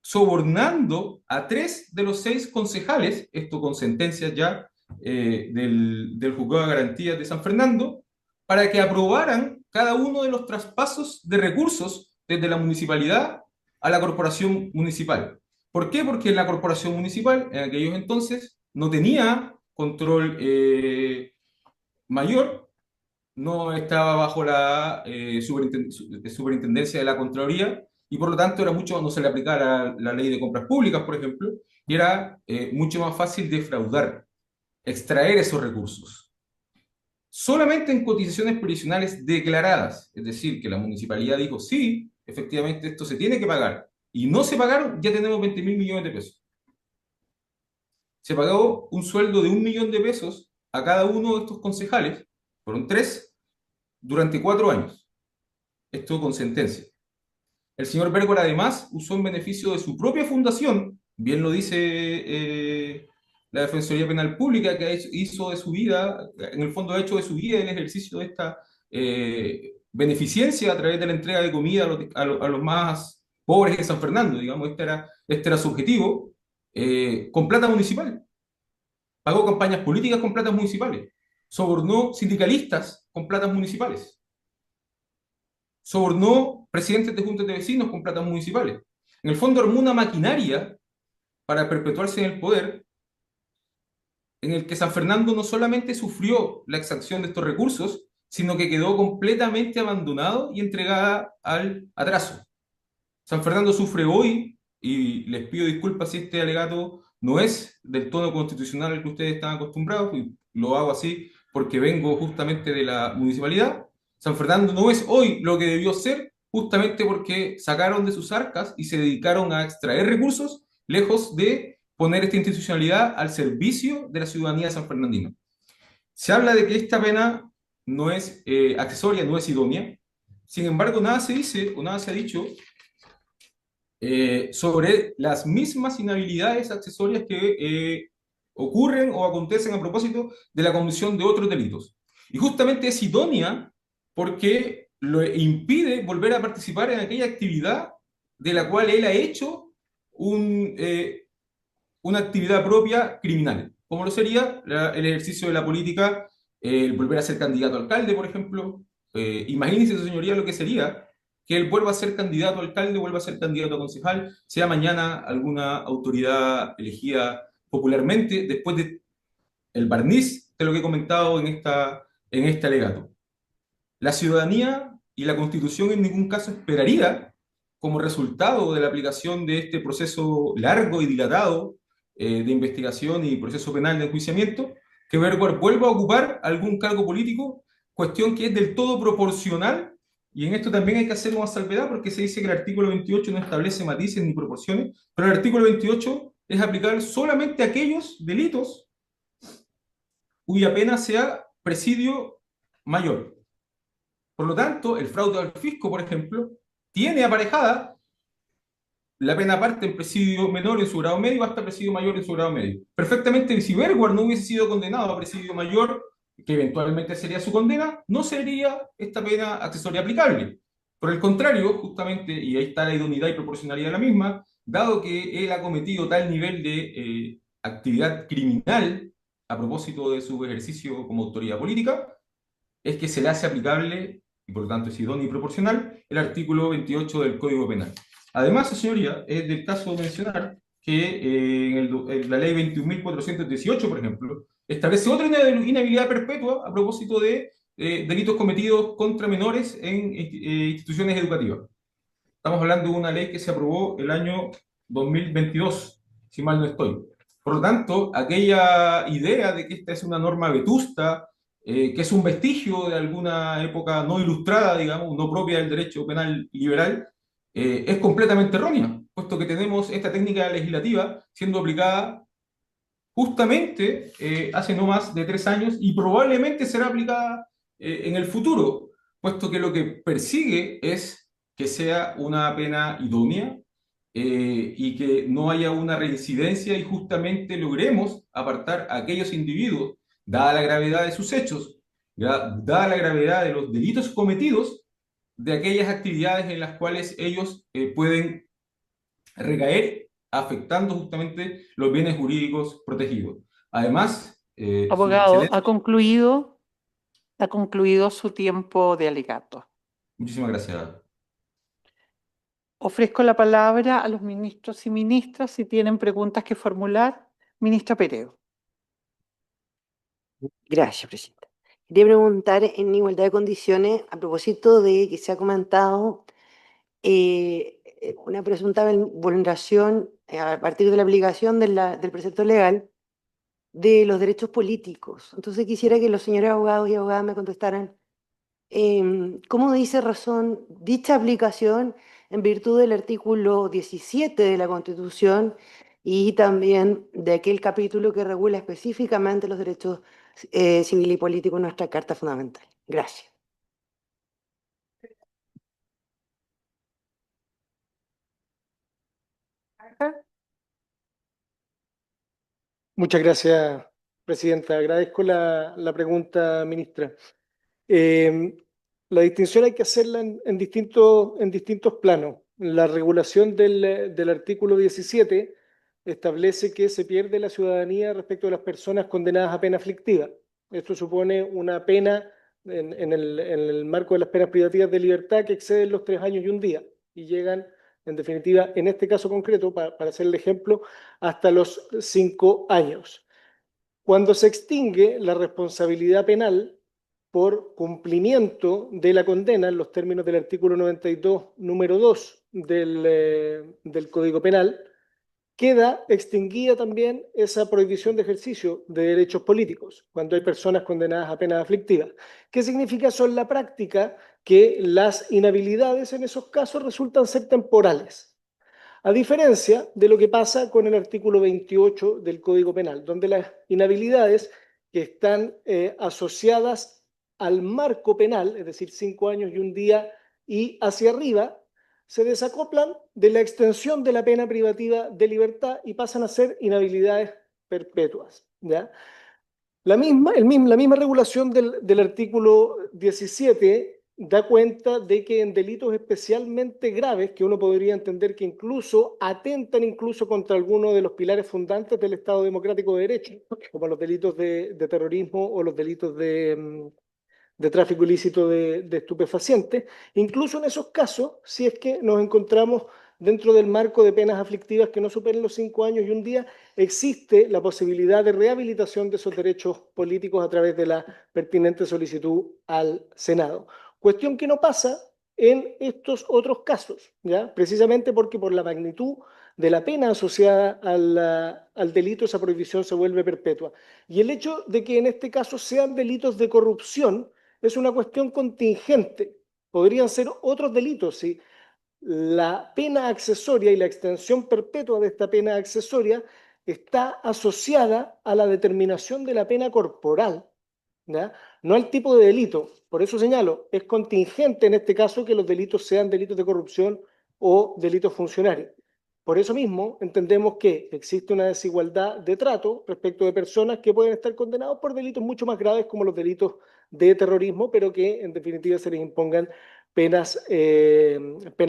sobornando a 3 de los 6 concejales, esto con sentencias ya del Juzgado de Garantías de San Fernando, para que aprobaran cada uno de los traspasos de recursos desde la municipalidad a la corporación municipal. ¿Por qué? Porque la corporación municipal en aquellos entonces no tenía control mayor, no estaba bajo la superintendencia de la Contraloría, y por lo tanto era mucho, no se le aplicaba la ley de compras públicas, por ejemplo, y era mucho más fácil defraudar, extraer esos recursos. Solamente en cotizaciones previsionales declaradas, es decir, que la municipalidad dijo, sí, efectivamente esto se tiene que pagar, y no se pagaron, ya tenemos 20.000 millones de pesos. Se pagó un sueldo de 1 millón de pesos a cada uno de estos concejales, fueron 3, durante 4 años. Esto con sentencia. El señor Bergward además usó en beneficio de su propia fundación, bien lo dice la Defensoría Penal Pública, que hizo de su vida, en el fondo ha hecho de su vida el ejercicio de esta beneficencia a través de la entrega de comida a los más pobres de San Fernando, digamos, este era su objetivo, con plata municipal. Pagó campañas políticas con platas municipales, sobornó sindicalistas con platas municipales, sobornó presidentes de juntas de vecinos con platas municipales. En el fondo armó una maquinaria para perpetuarse en el poder, en el que San Fernando no solamente sufrió la exacción de estos recursos, sino que quedó completamente abandonado y entregada al atraso. San Fernando sufre hoy, y les pido disculpas si este alegato no es del tono constitucional al que ustedes están acostumbrados, y lo hago así porque vengo justamente de la municipalidad. San Fernando no es hoy lo que debió ser, justamente porque sacaron de sus arcas y se dedicaron a extraer recursos, lejos de poner esta institucionalidad al servicio de la ciudadanía sanfernandina. Se habla de que esta pena no es accesoria, no es idónea. Sin embargo, nada se dice o nada se ha dicho sobre las mismas inhabilidades accesorias que ocurren o acontecen a propósito de la comisión de otros delitos. Y justamente es idónea porque lo impide volver a participar en aquella actividad de la cual él ha hecho una actividad propia criminal, como lo sería el ejercicio de la política, el volver a ser candidato a alcalde, por ejemplo. Imagínense, su señoría, lo que sería que él vuelva a ser candidato a alcalde, vuelva a ser candidato a concejal, sea mañana alguna autoridad elegida popularmente, después de el barniz de lo que he comentado en este alegato. La ciudadanía y la Constitución en ningún caso esperaría, como resultado de la aplicación de este proceso largo y dilatado de investigación y proceso penal de enjuiciamiento, que Bergward vuelva a ocupar algún cargo político, cuestión que es del todo proporcional. Y en esto también hay que hacer una salvedad, porque se dice que el artículo 28 no establece matices ni proporciones, pero el artículo 28 es aplicable solamente a aquellos delitos cuya pena sea presidio mayor. Por lo tanto, el fraude al fisco, por ejemplo, tiene aparejada la pena parte en presidio menor en su grado medio hasta presidio mayor en su grado medio. Perfectamente, si Bergward no hubiese sido condenado a presidio mayor, que eventualmente sería su condena, no sería esta pena accesoria aplicable. Por el contrario, justamente, y ahí está la idoneidad y proporcionalidad de la misma, dado que él ha cometido tal nivel de actividad criminal a propósito de su ejercicio como autoridad política, es que se le hace aplicable, y por lo tanto es idóneo y proporcional, el artículo 28 del Código Penal. Además, señoría, es del caso mencionar que en la ley 21.418, por ejemplo, establece otra inhabilidad perpetua a propósito de delitos cometidos contra menores en instituciones educativas. Estamos hablando de una ley que se aprobó el año 2022, si mal no estoy. Por lo tanto, aquella idea de que esta es una norma vetusta, que es un vestigio de alguna época no ilustrada, digamos, no propia del derecho penal liberal, es completamente errónea, puesto que tenemos esta técnica legislativa siendo aplicada justamente hace no más de 3 años y probablemente será aplicada en el futuro, puesto que lo que persigue es que sea una pena idónea y que no haya una reincidencia y justamente logremos apartar a aquellos individuos, dada la gravedad de sus hechos, dada la gravedad de los delitos cometidos, de aquellas actividades en las cuales ellos pueden recaer afectando justamente los bienes jurídicos protegidos. Además, su Abogado, excelencia, ha concluido su tiempo de alegato. muchísimas gracias. Ofrezco la palabra a los ministros y ministras si tienen preguntas que formular. Ministra Pereo. Gracias, Presidenta. Quería preguntar en igualdad de condiciones, a propósito de que se ha comentado una presunta vulneración a partir de la aplicación del precepto legal de los derechos políticos. Entonces quisiera que los señores abogados y abogadas me contestaran cómo dice razón dicha aplicación en virtud del artículo 17 de la Constitución y también de aquel capítulo que regula específicamente los derechos civiles y políticos en nuestra Carta Fundamental. Gracias. Muchas gracias, Presidenta. Agradezco la pregunta, ministra. La distinción hay que hacerla en distintos planos. La regulación del artículo 17 establece que se pierde la ciudadanía respecto de las personas condenadas a pena aflictiva. Esto supone una pena en el marco de las penas privativas de libertad que exceden los 3 años y un día y llegan, en definitiva, en este caso concreto, para hacer el ejemplo, hasta los 5 años. Cuando se extingue la responsabilidad penal por cumplimiento de la condena en los términos del artículo 92, número 2 del Código Penal, queda extinguida también esa prohibición de ejercicio de derechos políticos cuando hay personas condenadas a penas aflictivas. ¿Qué significa eso en la práctica? Que las inhabilidades en esos casos resultan ser temporales. A diferencia de lo que pasa con el artículo 28 del Código Penal, donde las inhabilidades que están asociadas al marco penal, es decir, 5 años y un día y hacia arriba, se desacoplan de la extensión de la pena privativa de libertad y pasan a ser inhabilidades perpetuas, ¿ya? La misma regulación del artículo 17 da cuenta de que en delitos especialmente graves, que uno podría entender que incluso atentan incluso contra alguno de los pilares fundantes del Estado Democrático de Derecho, como los delitos de terrorismo o los delitos de tráfico ilícito de estupefacientes, incluso en esos casos, si es que nos encontramos dentro del marco de penas aflictivas que no superen los 5 años y un día, existe la posibilidad de rehabilitación de esos derechos políticos a través de la pertinente solicitud al Senado. Cuestión que no pasa en estos otros casos, ¿ya? Precisamente porque por la magnitud de la pena asociada al delito, esa prohibición se vuelve perpetua. Y el hecho de que en este caso sean delitos de corrupción es una cuestión contingente. Podrían ser otros delitos si la pena accesoria y la extensión perpetua de esta pena accesoria está asociada a la determinación de la pena corporal, ¿ya? No al tipo de delito. Por eso señalo, es contingente en este caso que los delitos sean delitos de corrupción o delitos funcionarios. Por eso mismo entendemos que existe una desigualdad de trato respecto de personas que pueden estar condenados por delitos mucho más graves como los delitos de terrorismo, pero que en definitiva se les impongan penas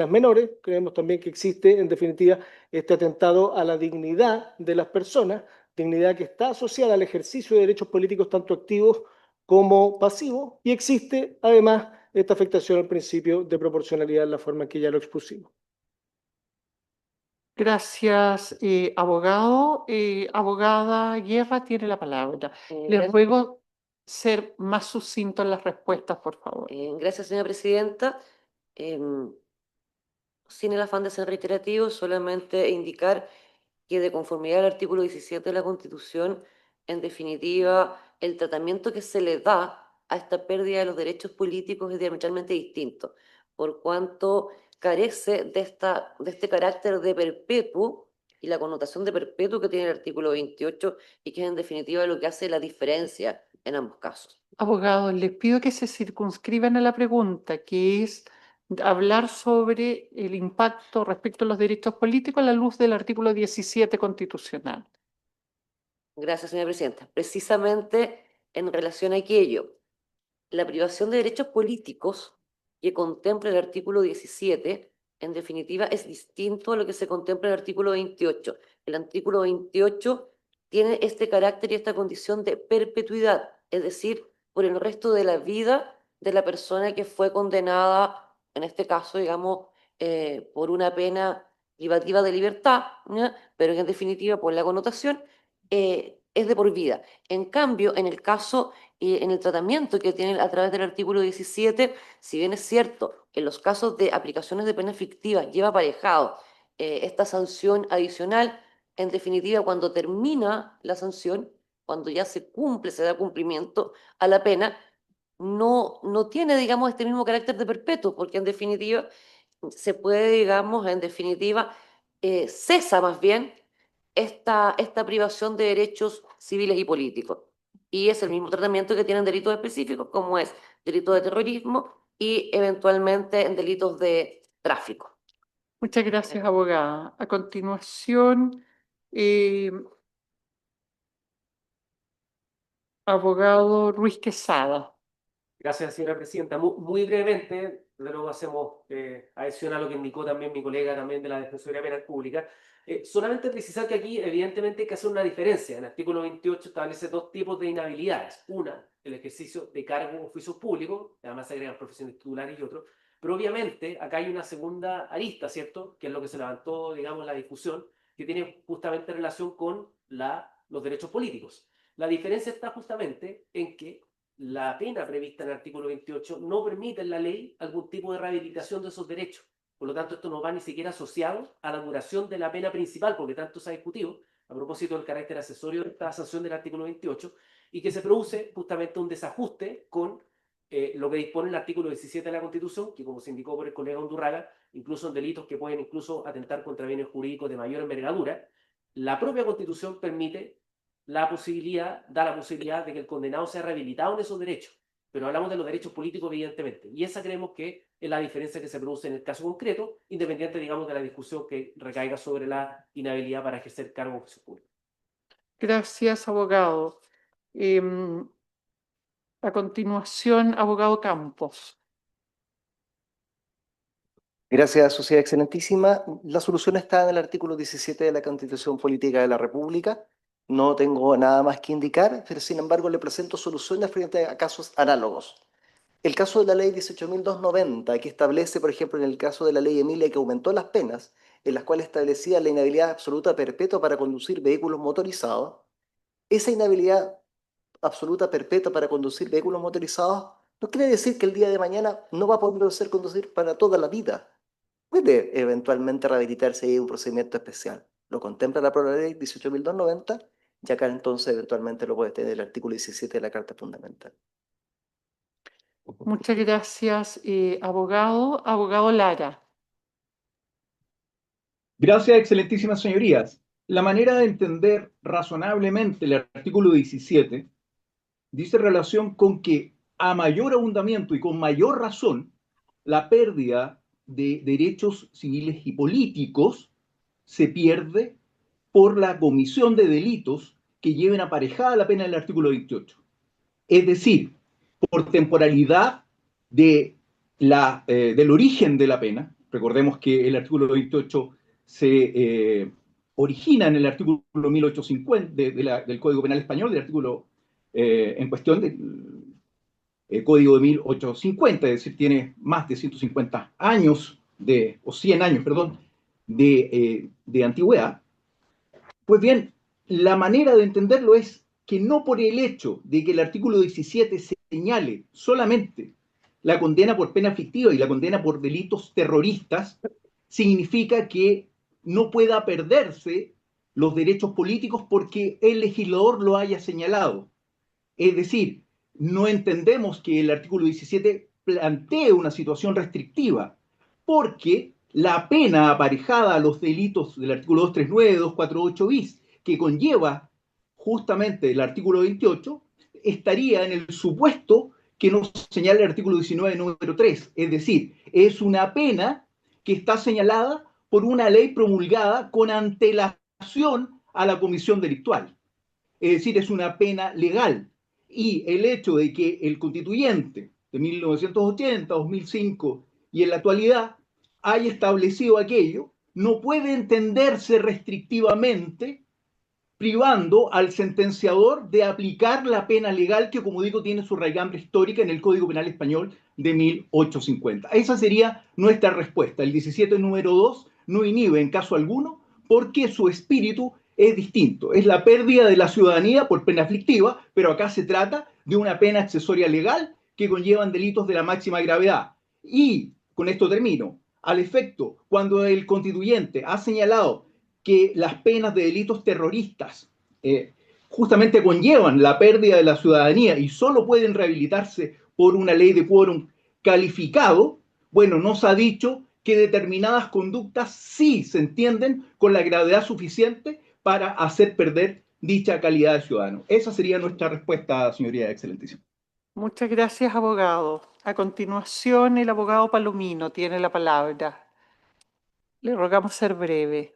menores. Creemos también que existe, en definitiva, este atentado a la dignidad de las personas, dignidad que está asociada al ejercicio de derechos políticos tanto activos como pasivos, y existe además esta afectación al principio de proporcionalidad en la forma en que ya lo expusimos. Gracias, abogado. Abogada Guerra tiene la palabra. Les Gracias. ruego ser más sucinto en las respuestas, por favor. Gracias, señora presidenta. Sin el afán de ser reiterativo, solamente indicar que de conformidad al artículo 17 de la Constitución, en definitiva, el tratamiento que se le da a esta pérdida de los derechos políticos es diametralmente distinto, por cuanto carece de este carácter de perpetuo y la connotación de perpetuo que tiene el artículo 28 y que es en definitiva lo que hace la diferencia en ambos casos. Abogados, les pido que se circunscriban a la pregunta, que es hablar sobre el impacto respecto a los derechos políticos a la luz del artículo 17 constitucional. Gracias, señora presidenta. Precisamente en relación a aquello, la privación de derechos políticos que contempla el artículo 17, en definitiva, es distinto a lo que se contempla en el artículo 28. El artículo 28 tiene este carácter y esta condición de perpetuidad, es decir, por el resto de la vida de la persona que fue condenada, en este caso, digamos, por una pena privativa de libertad, ¿ya? Pero que en definitiva, por la connotación, es de por vida. En cambio, en el caso y en el tratamiento que tiene a través del artículo 17, si bien es cierto, en los casos de aplicaciones de penas fictivas lleva aparejado esta sanción adicional, en definitiva, cuando termina la sanción, cuando ya se cumple, se da cumplimiento a la pena, no tiene, digamos, este mismo carácter de perpetuo, porque en definitiva se puede, digamos, en definitiva, cesa más bien esta privación de derechos civiles y políticos. Y es el mismo tratamiento que tienen delitos específicos, como es delito de terrorismo y eventualmente en delitos de tráfico. Muchas gracias, abogada. A continuación, abogado Ruiz Quesada. Gracias, señora presidenta. Muy brevemente, de luego hacemos adición a lo que indicó también mi colega también de la Defensoría Penal Pública. Solamente precisar que aquí evidentemente hay que hacer una diferencia. El artículo 28 establece dos tipos de inhabilidades. Una, el ejercicio de cargos o oficios públicos, además se agregan profesiones titulares y otros. Pero obviamente acá hay una segunda arista, ¿cierto? Que es lo que se levantó, digamos, la discusión, que tiene justamente relación con los derechos políticos. La diferencia está justamente en que la pena prevista en el artículo 28 no permite en la ley algún tipo de rehabilitación de esos derechos. Por lo tanto, esto no va ni siquiera asociado a la duración de la pena principal, porque tanto se ha discutido a propósito del carácter accesorio de esta sanción del artículo 28, y que se produce justamente un desajuste con lo que dispone el artículo 17 de la Constitución, que como se indicó por el colega Undurraga, incluso en delitos que pueden incluso atentar contra bienes jurídicos de mayor envergadura, la propia Constitución permite da la posibilidad de que el condenado sea rehabilitado en esos derechos. Pero hablamos de los derechos políticos, evidentemente. Y esa creemos que es la diferencia que se produce en el caso concreto, independiente, digamos, de la discusión que recaiga sobre la inhabilidad para ejercer cargos de oficio público. Gracias, abogado. A continuación, abogado Campos. Gracias, Sociedad Excelentísima. La solución está en el artículo 17 de la Constitución Política de la República. No tengo nada más que indicar, pero sin embargo le presento soluciones frente a casos análogos. El caso de la ley 18.290, que establece, por ejemplo, en el caso de la ley Emilia, que aumentó las penas, en las cuales establecía la inhabilidad absoluta perpetua para conducir vehículos motorizados, esa inhabilidad absoluta perpetua para conducir vehículos motorizados no quiere decir que el día de mañana no va a poder ser conducir para toda la vida. Puede eventualmente rehabilitarse y un procedimiento especial. Lo contempla la propia ley 18.290 y acá entonces eventualmente lo puede tener el artículo 17 de la Carta Fundamental. Muchas gracias, abogado. Abogado Lara. Gracias, excelentísimas señorías. La manera de entender razonablemente el artículo 17 dice relación con que a mayor abundamiento y con mayor razón, la pérdida de derechos civiles y políticos se pierde por la comisión de delitos que lleven aparejada la pena del artículo 28. Es decir, por temporalidad de del origen de la pena. Recordemos que el artículo 28 se origina en el artículo 1850 del Código Penal Español, del artículo en cuestión del Código de 1850, es decir, tiene más de 150 años, o 100 años, perdón, de antigüedad. Pues bien, la manera de entenderlo es que no por el hecho de que el artículo 17 señale solamente la condena por pena fictiva y la condena por delitos terroristas, significa que no pueda perderse los derechos políticos porque el legislador lo haya señalado. Es decir, no entendemos que el artículo 17 plantee una situación restrictiva, porque la pena aparejada a los delitos del artículo 239, 248 bis, que conlleva justamente el artículo 28, estaría en el supuesto que nos señala el artículo 19, número 3. Es decir, es una pena que está señalada por una ley promulgada con antelación a la comisión delictual. Es decir, es una pena legal. Y el hecho de que el constituyente de 1980, 2005 y en la actualidad haya establecido aquello, no puede entenderse restrictivamente privando al sentenciador de aplicar la pena legal que, como digo, tiene su raigambre histórica en el Código Penal Español de 1850. Esa sería nuestra respuesta. El 17, número 2, no inhibe en caso alguno porque su espíritu es distinto. Es la pérdida de la ciudadanía por pena aflictiva, pero acá se trata de una pena accesoria legal que conllevan delitos de la máxima gravedad. Y, con esto termino, al efecto, cuando el constituyente ha señalado que las penas de delitos terroristas justamente conllevan la pérdida de la ciudadanía y solo pueden rehabilitarse por una ley de quórum calificado, bueno, nos ha dicho que determinadas conductas sí se entienden con la gravedad suficiente para hacer perder dicha calidad de ciudadano. Esa sería nuestra respuesta, señoría excelentísima. Muchas gracias, abogado. A continuación, el abogado Palomino tiene la palabra. Le rogamos ser breve.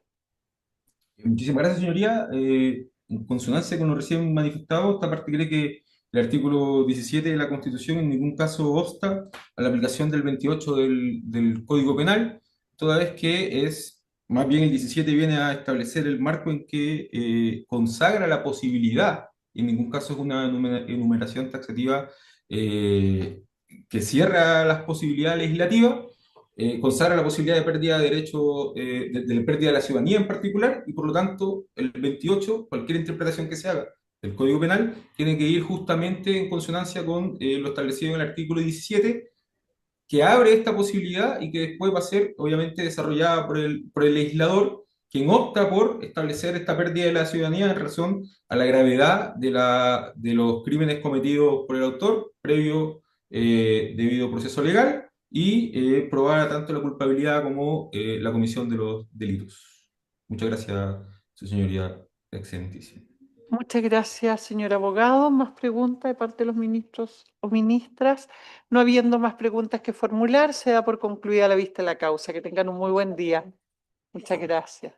Muchísimas gracias, señoría. En consonancia con lo recién manifestado, esta parte cree que el artículo 17 de la Constitución en ningún caso obsta a la aplicación del 28 del Código Penal, toda vez que más bien el 17 viene a establecer el marco en que consagra la posibilidad, y en ningún caso es una enumeración taxativa que cierra las posibilidades legislativas, consagra la posibilidad de pérdida de derecho, de pérdida de la ciudadanía en particular, y por lo tanto el 28, cualquier interpretación que se haga del Código Penal, tiene que ir justamente en consonancia con lo establecido en el artículo 17, que abre esta posibilidad y que después va a ser obviamente desarrollada por el legislador, quien opta por establecer esta pérdida de la ciudadanía en razón a la gravedad de los crímenes cometidos por el autor, previo debido proceso legal, y probar tanto la culpabilidad como la comisión de los delitos. Muchas gracias, su señoría excelentísima. Muchas gracias, señor abogado. ¿Más preguntas de parte de los ministros o ministras? No habiendo más preguntas que formular, se da por concluida la vista de la causa. Que tengan un muy buen día. Muchas gracias.